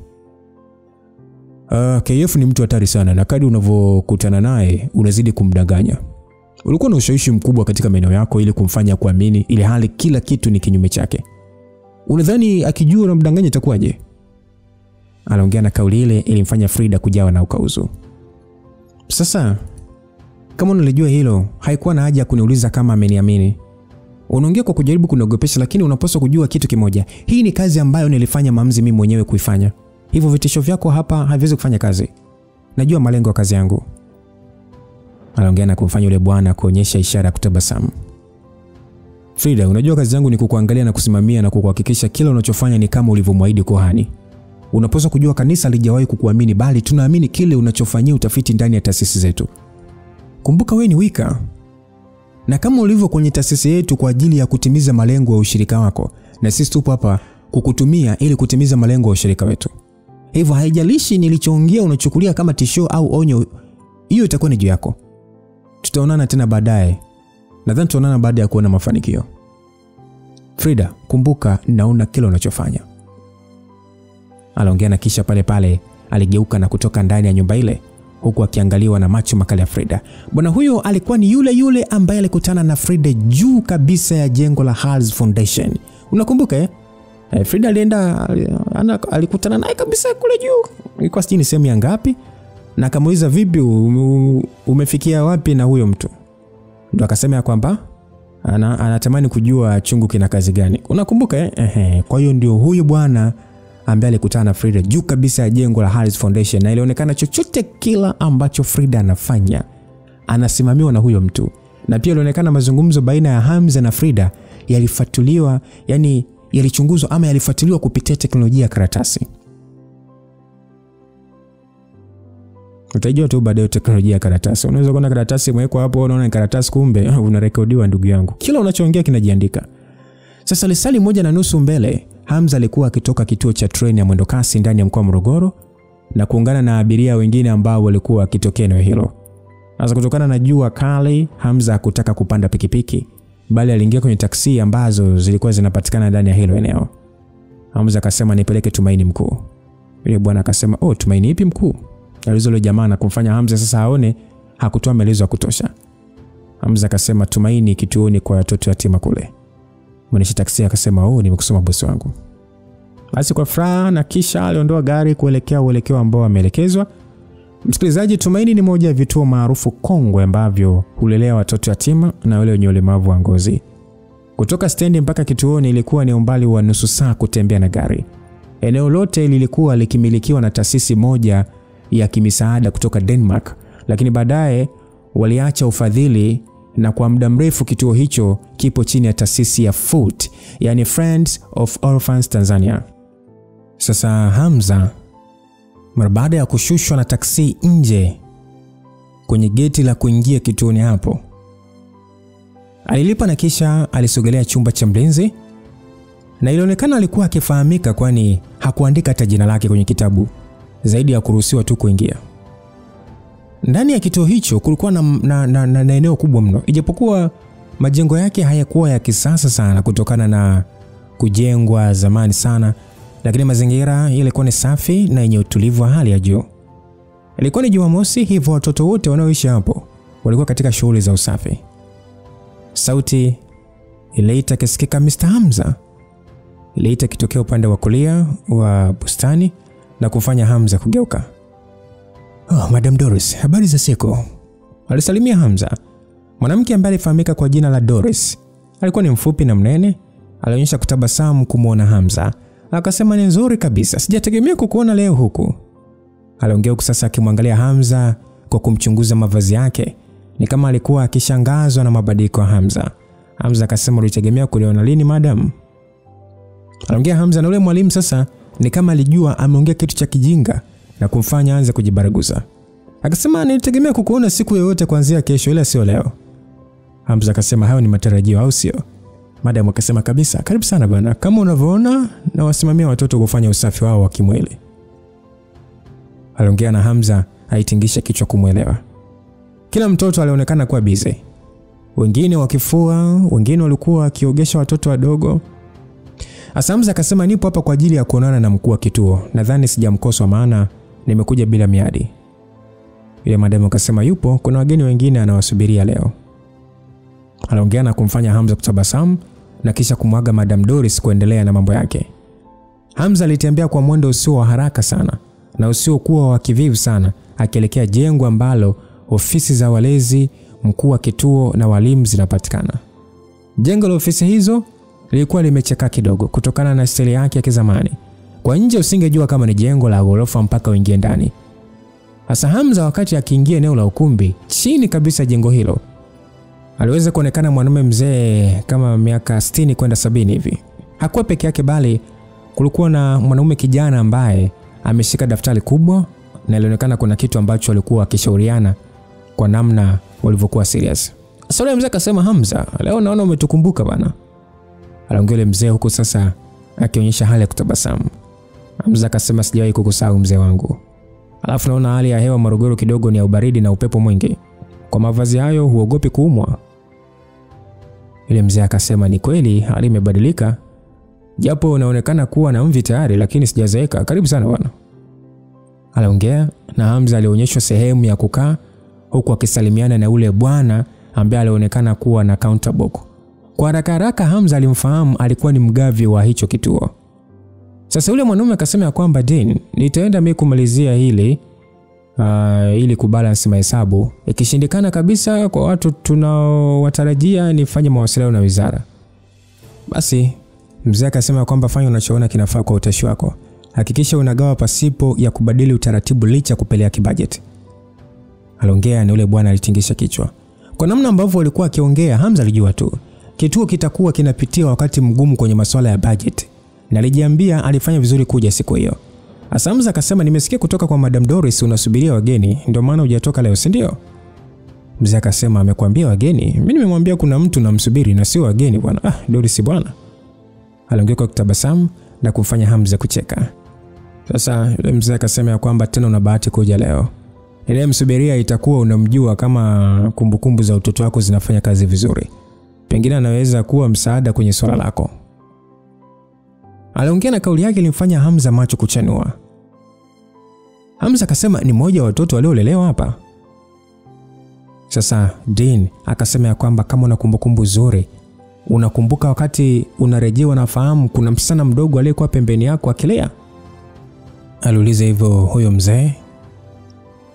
KF ni mtu hatari sana na kadri unavokutana naye unazidi kumdanganya. Ulikuwa na ushawishi mkubwa katika maeneo yako ili kumfanya kuamini ile hali kila kitu ni kinyume chake. Unadhani akijua unamdanganya itakuwaje? Anaongea na kauli ile ilimfanya Frida kujawa na ukauzu. Sasa kama unalijua hilo, haikuwa na haja kuniuliza kama ameniamini. Unaongea kwa kujaribu kuniogopesha, lakini unapaswa kujua kitu kimoja. Hii ni kazi ambayo nilifanya maamuzi mimi mwenyewe kuifanya. Hivyo vitisho vyako hapa haviwezi kufanya kazi. Najua malengo ya kazi yangu. Anaongea na kumfanya yule bwana kuonyesha ishara kutabasamu. Frida, unajua kazi yangu ni kukuangalia na kusimamia na kukuhakikisha kila unachofanya ni kama ulivyomwahidi kuhani. Unapaswa kujua kanisa halijawahi kukuamini, bali tunaamini kile unachofanyia utafiti ndani ya taasisi zetu. Kumbuka wewe ni wika. Na kama ulivyo kwenye taasisi yetu kwa ajili ya kutimiza malengo ya ushirika wako, na sisi tupo hapa kukutumia ili kutimiza malengo ya ushirika wetu. Hivyo haijalishi nilichoongea unachukulia kama tisho au onyo, hiyo itakuwa ni juu yako. Tutaonana tena baadaye. Nadhani tutaonana baada ya kuona mafanikio. Frida, kumbuka naona kile unachofanya. Aliongea na kisha pale pale aligeuka na kutoka ndani ya nyumba ile huku akiangaliwa na macho makali ya Frida. Bwana huyo alikuwa ni yule ambaye alikutana na Frida juu kabisa ya jengo la Hals Foundation. Unakumbuka Frida alienda alikutana naye kabisa kule juu. Ilikuwa sijui ni sehemu ya ngapi, na akamuuliza vipi umefikia wapi na huyo mtu. Ndio akasema kwamba anatamani kujua chungu kina kazi gani. Unakumbuka Kwa hiyo ndio huyo bwana ambaye alikutana na Frida juu kabisa ya jengo la Harris Foundation, na ilionekana chochote kila ambacho Frida anafanya anasimamiwa na huyo mtu. Na pia ilionekana mazungumzo baina ya Hamza na Frida yalifuatiliwa, yani yalichunguzwa ama yalifuatiliwa kupitia teknolojia ya karatasi. Utajua tu baadaye teknolojia ya karatasi. Unaweza kuona karatasi imewekwa hapo, unaona karatasi, kumbe unarekodiwa ndugu yangu. Kila unachoongea kinajiandika. Sasa lisali 1:30 mbele, Hamza alikuwa akitoka kituo cha treni ya mwendokasi ndani ya mkoa wa Morogoro na kuungana na abiria wengine ambao walikuwa wakitokea eneo hilo. Sasa kutokana na jua kali, Hamza hakutaka kupanda pikipiki, bali aliingia kwenye taksi ambazo zilikuwa zinapatikana ndani ya hilo eneo. Hamza akasema nipeleke Tumaini mkuu. Yule bwana akasema, "Oh, Tumaini ipi mkuu?" Alizo yule jamaa na kumfanya Hamza sasa aone hakutoa maelezo ya kutosha. Hamza akasema, "Tumaini kituoni kwa watoto yatima kule." Mwendesha taksi akasema, "Oh, nimekusoma bosi wangu." Basi kwa furaha na kisha aliondoa gari kuelekea uelekeo ambao ameelekezwa. Msikilizaji, Tumaini ni moja ya vituo maarufu kongwe ambavyo hulelea watoto yatima na wale wenye ulemavu wa ngozi. Kutoka stendi mpaka kituoni ilikuwa ni umbali wa nusu saa kutembea na gari. Eneo lote lilikuwa likimilikiwa na taasisi moja ya kimisaada kutoka Denmark, lakini baadaye waliacha ufadhili na kwa muda mrefu kituo hicho kipo chini ya taasisi ya FOOT, yani Friends of Orphans Tanzania. Sasa Hamza mara baada ya kushushwa na taksi nje kwenye geti la kuingia kituoni hapo, alilipa na kisha alisogelea chumba cha mlinzi, na ilionekana alikuwa akifahamika kwani hakuandika hata jina lake kwenye kitabu zaidi ya kuruhusiwa tu kuingia. Ndani ya kituo hicho kulikuwa na eneo kubwa mno, ijapokuwa majengo yake hayakuwa ya kisasa sana kutokana na kujengwa zamani sana, lakini mazingira yalikuwa ni safi na yenye utulivu wa hali ya juu. Ilikuwa ni Jumamosi, hivyo watoto wote wanaoishi hapo walikuwa katika shughuli za usafi. Sauti iliita kisikika, "Mr. Hamza." Iliita kitokea upande wa kulia wa bustani na kufanya Hamza kugeuka. "Oh, Madam Doris, habari za siku?" alisalimia Hamza. Mwanamke ambaye alifahamika kwa jina la Doris alikuwa ni mfupi na mnene, alionyesha kutabasamu kumuona Hamza. Akasema, "Ni nzuri kabisa, sijategemea kukuona leo huku." Aliongea huku sasa akimwangalia Hamza kwa kumchunguza mavazi yake, ni kama alikuwa akishangazwa na mabadiliko ya Hamza. Hamza akasema, "Ulitegemea kuliona lini madam?" Aliongea Hamza na yule mwalimu sasa ni kama alijua ameongea kitu cha kijinga na kumfanya aanze kujibaraguza. Akasema, "Nilitegemea kukuona siku yoyote kuanzia kesho, ila sio leo." Hamza akasema, "Hayo ni matarajio au sio?" Madam akasema, "Kabisa, karibu sana bwana. Kama unavyoona na wasimamia watoto kufanya usafi wao wa kimwili." Aliongea na Hamza aitingisha kichwa kumuelewa. Kila mtoto alionekana kuwa busy. Wengine wakifua, wengine walikuwa wakiogesha watoto wadogo. Hamza akasema, "Nipo hapa kwa ajili ya kuonana na mkuu wa kituo. Nadhani sijamkosa maana nimekuja bila miadi." Yule madam akasema, "Yupo, kuna wageni wengine anawasubiria leo." Aliongea na kumfanya Hamza kutabasamu na kisha kumwaga Madam Doris kuendelea na mambo yake. Hamza alitembea kwa mwendo usio wa haraka sana na usio kuwa wa kivivu sana, akielekea jengo ambalo ofisi za walezi, mkuu wa kituo na walimu zinapatikana. Jengo la ofisi hizo lilikuwa limechakaa kidogo kutokana na stili yake ya kizamani. Kwa nje usingejua kama ni jengo la ghorofa mpaka uingie ndani. Hasa Hamza wakati akiingia eneo la ukumbi, chini kabisa jengo hilo, aliweza kuonekana mwanamume mzee kama miaka 60 kwenda 70 hivi. Hakuwa peke yake bali kulikuwa na mwanamume kijana ambaye ameshika daftari kubwa na ilionekana kuna kitu ambacho walikuwa wakishauriana kwa namna walivyokuwa serious. Sasa mzee akasema, "Hamza, leo naona umetukumbuka bana." Aliongea mzee huko sasa akionyesha hali ya kutabasamu. Hamza akasema, "Sijawahi kukusahau mzee wangu. Alafu naona hali ya hewa Morogoro kidogo ni ya ubaridi na upepo mwingi. Kwa mavazi hayo huogopi kuumwa?" Yule mzee akasema, "Ni kweli hali imebadilika. Japo unaonekana kuwa na mvi tayari lakini sijazeeka. Karibu sana bwana." Aliongea na Hamza alionyeshwa sehemu ya kukaa huku akisalimiana na ule bwana ambaye alionekana kuwa na counter book. Kwa haraka haraka Hamza alimfahamu alikuwa ni mgavi wa hicho kituo. Sasa yule mwanaume akasema kwamba, "Dean, nitaenda mimi kumalizia hili ili kubalance mahesabu. Ikishindikana kabisa kwa watu tunaowatarajia nifanye mawasiliano na wizara." Basi mzee akasema kwamba fanya unachoona kinafaa kwa utashi wako. hakikisha unagawa pasipo ya kubadili utaratibu licha kupelea kibudget. Aliongea na yule bwana alitingisha kichwa. Kwa namna ambavyo alikuwa akiongea, Hamza alijua tu kituo kitakuwa kinapitia wakati mgumu kwenye masuala ya budget. Na alijiambia alifanya vizuri kuja siku hiyo. Hamza akasema, nimesikia kutoka kwa Madam Doris unasubiria wageni, ndio maana hujatoka leo, si ndio? Mzee akasema, amekwambia wageni? Mimi nimemwambia kuna mtu namsubiri na sio wageni bwana. Doris bwana. Aliongea kwa kutabasamu na kumfanya Hamza kucheka. Sasa yule mzee akasema ya kwamba tena una bahati kuja leo. Ile msubiria itakuwa unamjua kama kumbukumbu za utoto wako zinafanya kazi vizuri. Pengine anaweza kuwa msaada kwenye swala lako. Aliongea na kauli yake ilimfanya Hamza macho kuchanua. Hamza akasema, ni mmoja wa watoto waliolelewa hapa. Sasa Dean akasema ya kwamba kama una kumbukumbu nzuri, unakumbuka wakati unarejewa na fahamu kuna msichana mdogo aliyekuwa pembeni yako akilea? Aliuliza hivyo huyo mzee,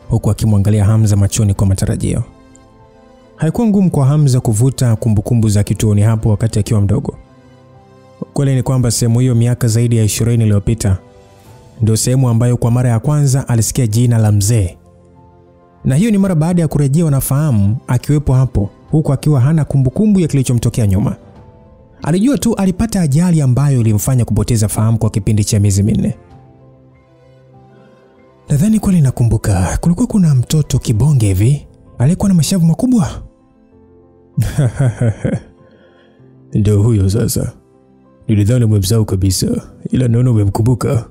huku akimwangalia Hamza machoni kwa matarajio. Haikuwa ngumu kwa Hamza kuvuta kumbukumbu za kituoni hapo wakati akiwa mdogo. Kweli ni kwamba sehemu hiyo miaka zaidi ya 20 iliyopita ndio sehemu ambayo kwa mara ya kwanza alisikia jina la mzee. Na hiyo ni mara baada ya kurejewa na fahamu akiwepo hapo, huku akiwa hana kumbukumbu ya kilichomtokea nyuma. Alijua tu alipata ajali ambayo ilimfanya kupoteza fahamu kwa kipindi cha miezi 4. Nadhani kweli nakumbuka, kulikuwa kuna mtoto kibonge hivi aliyekuwa na mashavu makubwa. Ndio huyo sasa. Nilidhani umemsahau kabisa, ila naona umemkumbuka.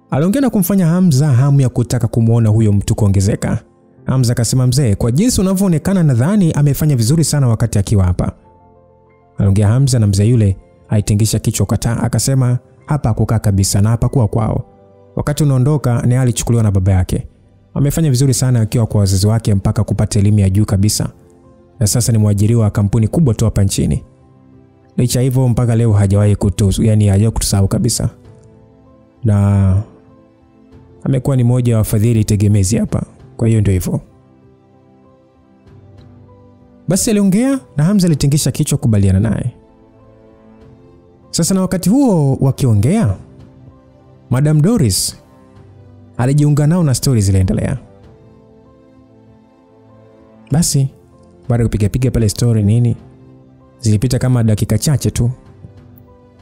Aliongea na kumfanya Hamza hamu ya kutaka kumuona huyo mtu kuongezeka. Hamza akasema, mzee, kwa jinsi unavyoonekana nadhani amefanya vizuri sana wakati akiwa hapa. Aliongea Hamza na mzee yule aitingisha kichwa kataa, akasema, hapa hakukaa kabisa na hapa kuwa kwao. Wakati unaondoka ni alichukuliwa na baba yake. Amefanya vizuri sana akiwa kwa wazazi wake mpaka kupata elimu ya juu kabisa. Na sasa ni mwajiriwa wa kampuni kubwa tu hapa nchini. Licha hivyo mpaka leo hajawahi hajawahi kutusahau kabisa. Na amekuwa ni mmoja wa wafadhili tegemezi hapa. Kwa hiyo ndio hivyo. Basi aliongea na Hamza alitingisha kichwa kubaliana naye. Sasa na wakati huo wakiongea, Madam Doris alijiunga nao na stories ziliendelea. Basi baada ya kupiga pale story nini, zilipita kama dakika chache tu.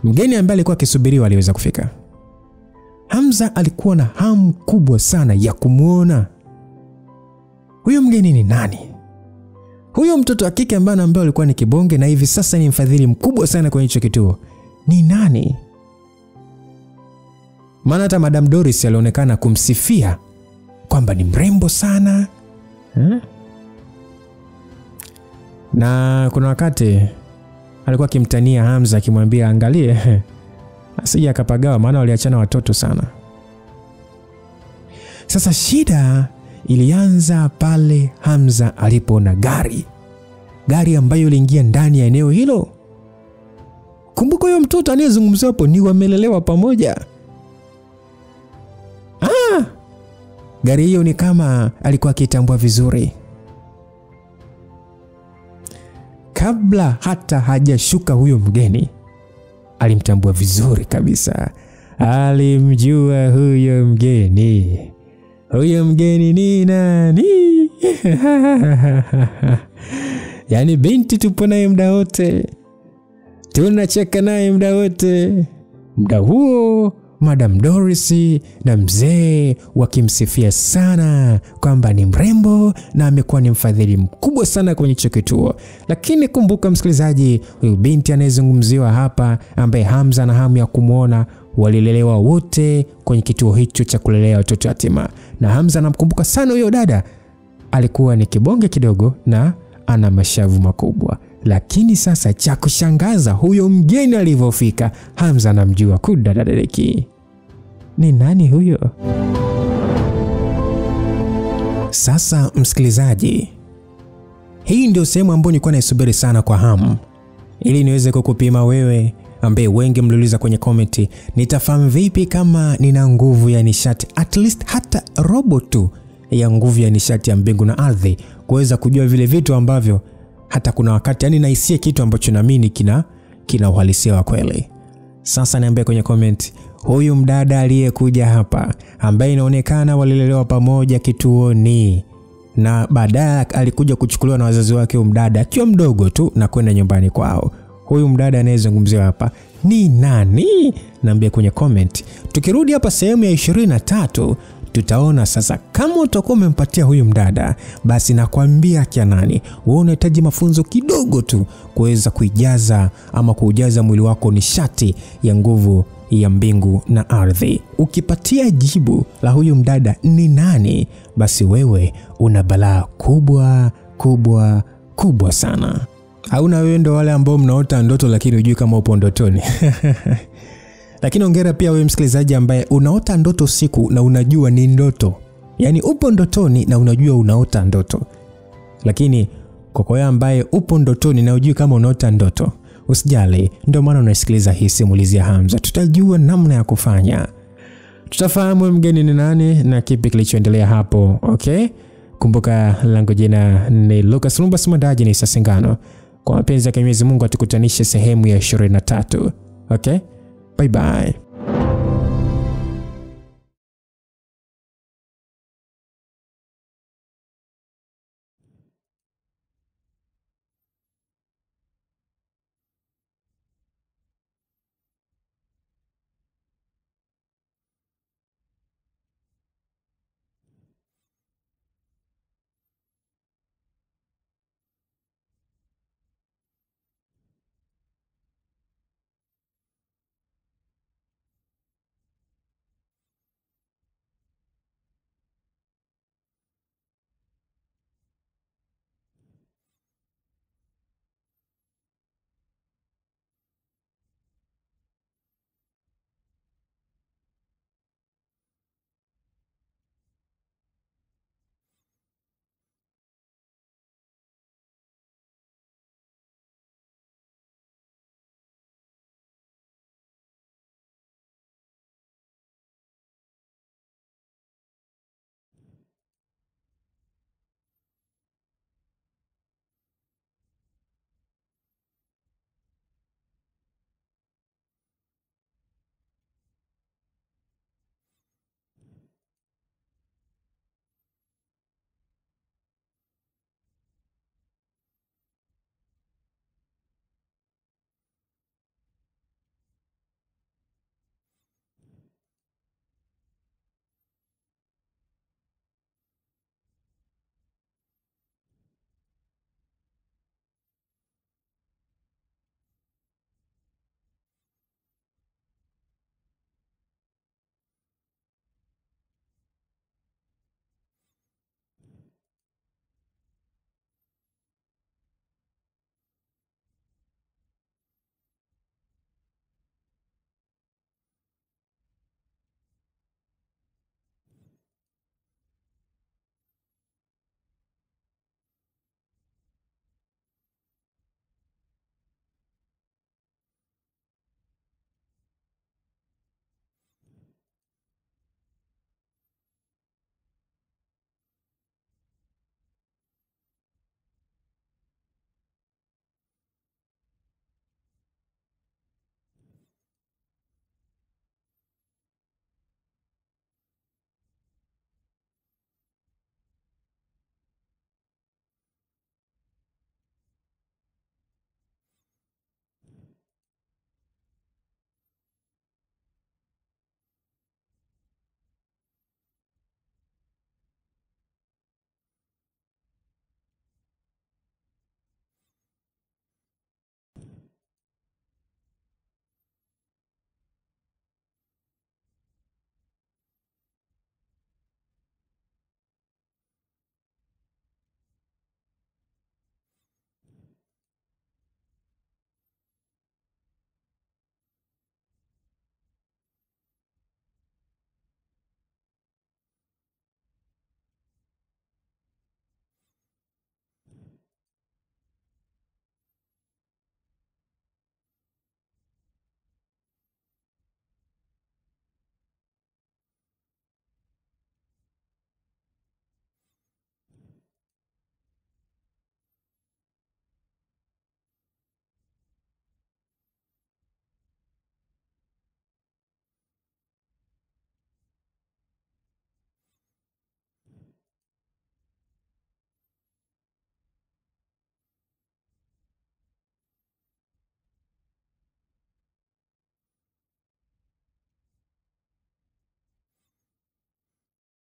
Mgeni ambaye alikuwa akisubiriwa aliweza kufika. Hamza alikuwa na hamu kubwa sana ya kumuona. Huyo mgeni ni nani? Huyo mtoto wa kike ambaye alikuwa ni kibonge na hivi sasa ni mfadhili mkubwa sana kwenye hicho kituo. Ni nani? Maana hata Madam Doris alionekana kumsifia kwamba ni mrembo sana. Na kuna wakati alikuwa akimtania Hamza akimwambia angalie asije akapagawa, maana waliachana watoto sana. Sasa shida ilianza pale Hamza alipoona gari ambayo iliingia ndani ya eneo hilo. Kumbuka huyo mtoto anayezungumzwa hapo ni wamelelewa pamoja. Gari hiyo ni kama alikuwa akitambua vizuri. Kabla hata hajashuka huyo mgeni, alimtambua vizuri kabisa. Alimjua huyo mgeni. Huyo mgeni ni nani? Yaani binti tupo naye muda wote. Tunacheka naye muda wote. Muda huo Madam Doris na mzee wakimsifia sana kwamba ni mrembo na amekuwa ni mfadhili mkubwa sana kwenye hicho kituo. Lakini kumbuka msikilizaji, huyu binti anayezungumziwa hapa ambaye Hamza na hamu ya kumuona, walilelewa wote kwenye kituo hicho cha kulelea watoto yatima. Na Hamza anamkumbuka sana huyo dada. Alikuwa ni kibonge kidogo na ana mashavu makubwa. Lakini sasa cha kushangaza, huyo mgeni alivyofika, Hamza anamjua kudadadeki. Ni nani huyo? Sasa msikilizaji, hii ndio sehemu ambayo nilikuwa naisubiri sana kwa hamu, ili niweze kukupima wewe ambaye wengi mliuliza kwenye comment, nitafahamu vipi kama nina nguvu ya nishati, at least hata robo tu ya nguvu ya nishati ya mbingu na ardhi, kuweza kujua vile vitu ambavyo hata kuna wakati nahisia kitu ambacho naamini kina uhalisia wa kweli. Sasa niambie kwenye comment huyu mdada aliyekuja hapa ambaye inaonekana walilelewa pamoja kituoni na baadaye alikuja kuchukuliwa na wazazi wake mdada akiwa mdogo tu na kwenda nyumbani kwao. Huyu mdada anayezungumziwa hapa ni nani? Niambie kwenye comment. Tukirudi hapa sehemu ya 23 tutaona sasa kama utakuwa umempatia huyu mdada, basi nakwambia kia nani, wewe unahitaji mafunzo kidogo tu kuweza kuijaza ama kuujaza mwili wako nishati ya nguvu ya mbingu na ardhi. Ukipatia jibu la huyu mdada ni nani, basi wewe una balaa kubwa sana. Hauna wewe ndo wale ambao mnaota ndoto lakini hujui kama upo ndotoni. Lakini hongera pia wewe msikilizaji ambaye unaota ndoto usiku na unajua ni ndoto. Yaani upo ndotoni na unajua unaota ndoto. Lakini kwa wewe ambaye upo ndotoni na hujui kama unaota ndoto, usijali, ndio maana unasikiliza hii simulizi ya Hamza. Tutajua namna ya kufanya. Tutafahamu mgeni ni nani na kipi kilichoendelea hapo, okay? Kumbuka langu jina ni Lucas Lumba, simudaji ni Sasengano. Kwa mapenzi ya Mwenyezi Mungu atukutanishe sehemu ya 23. Okay? Bye bye.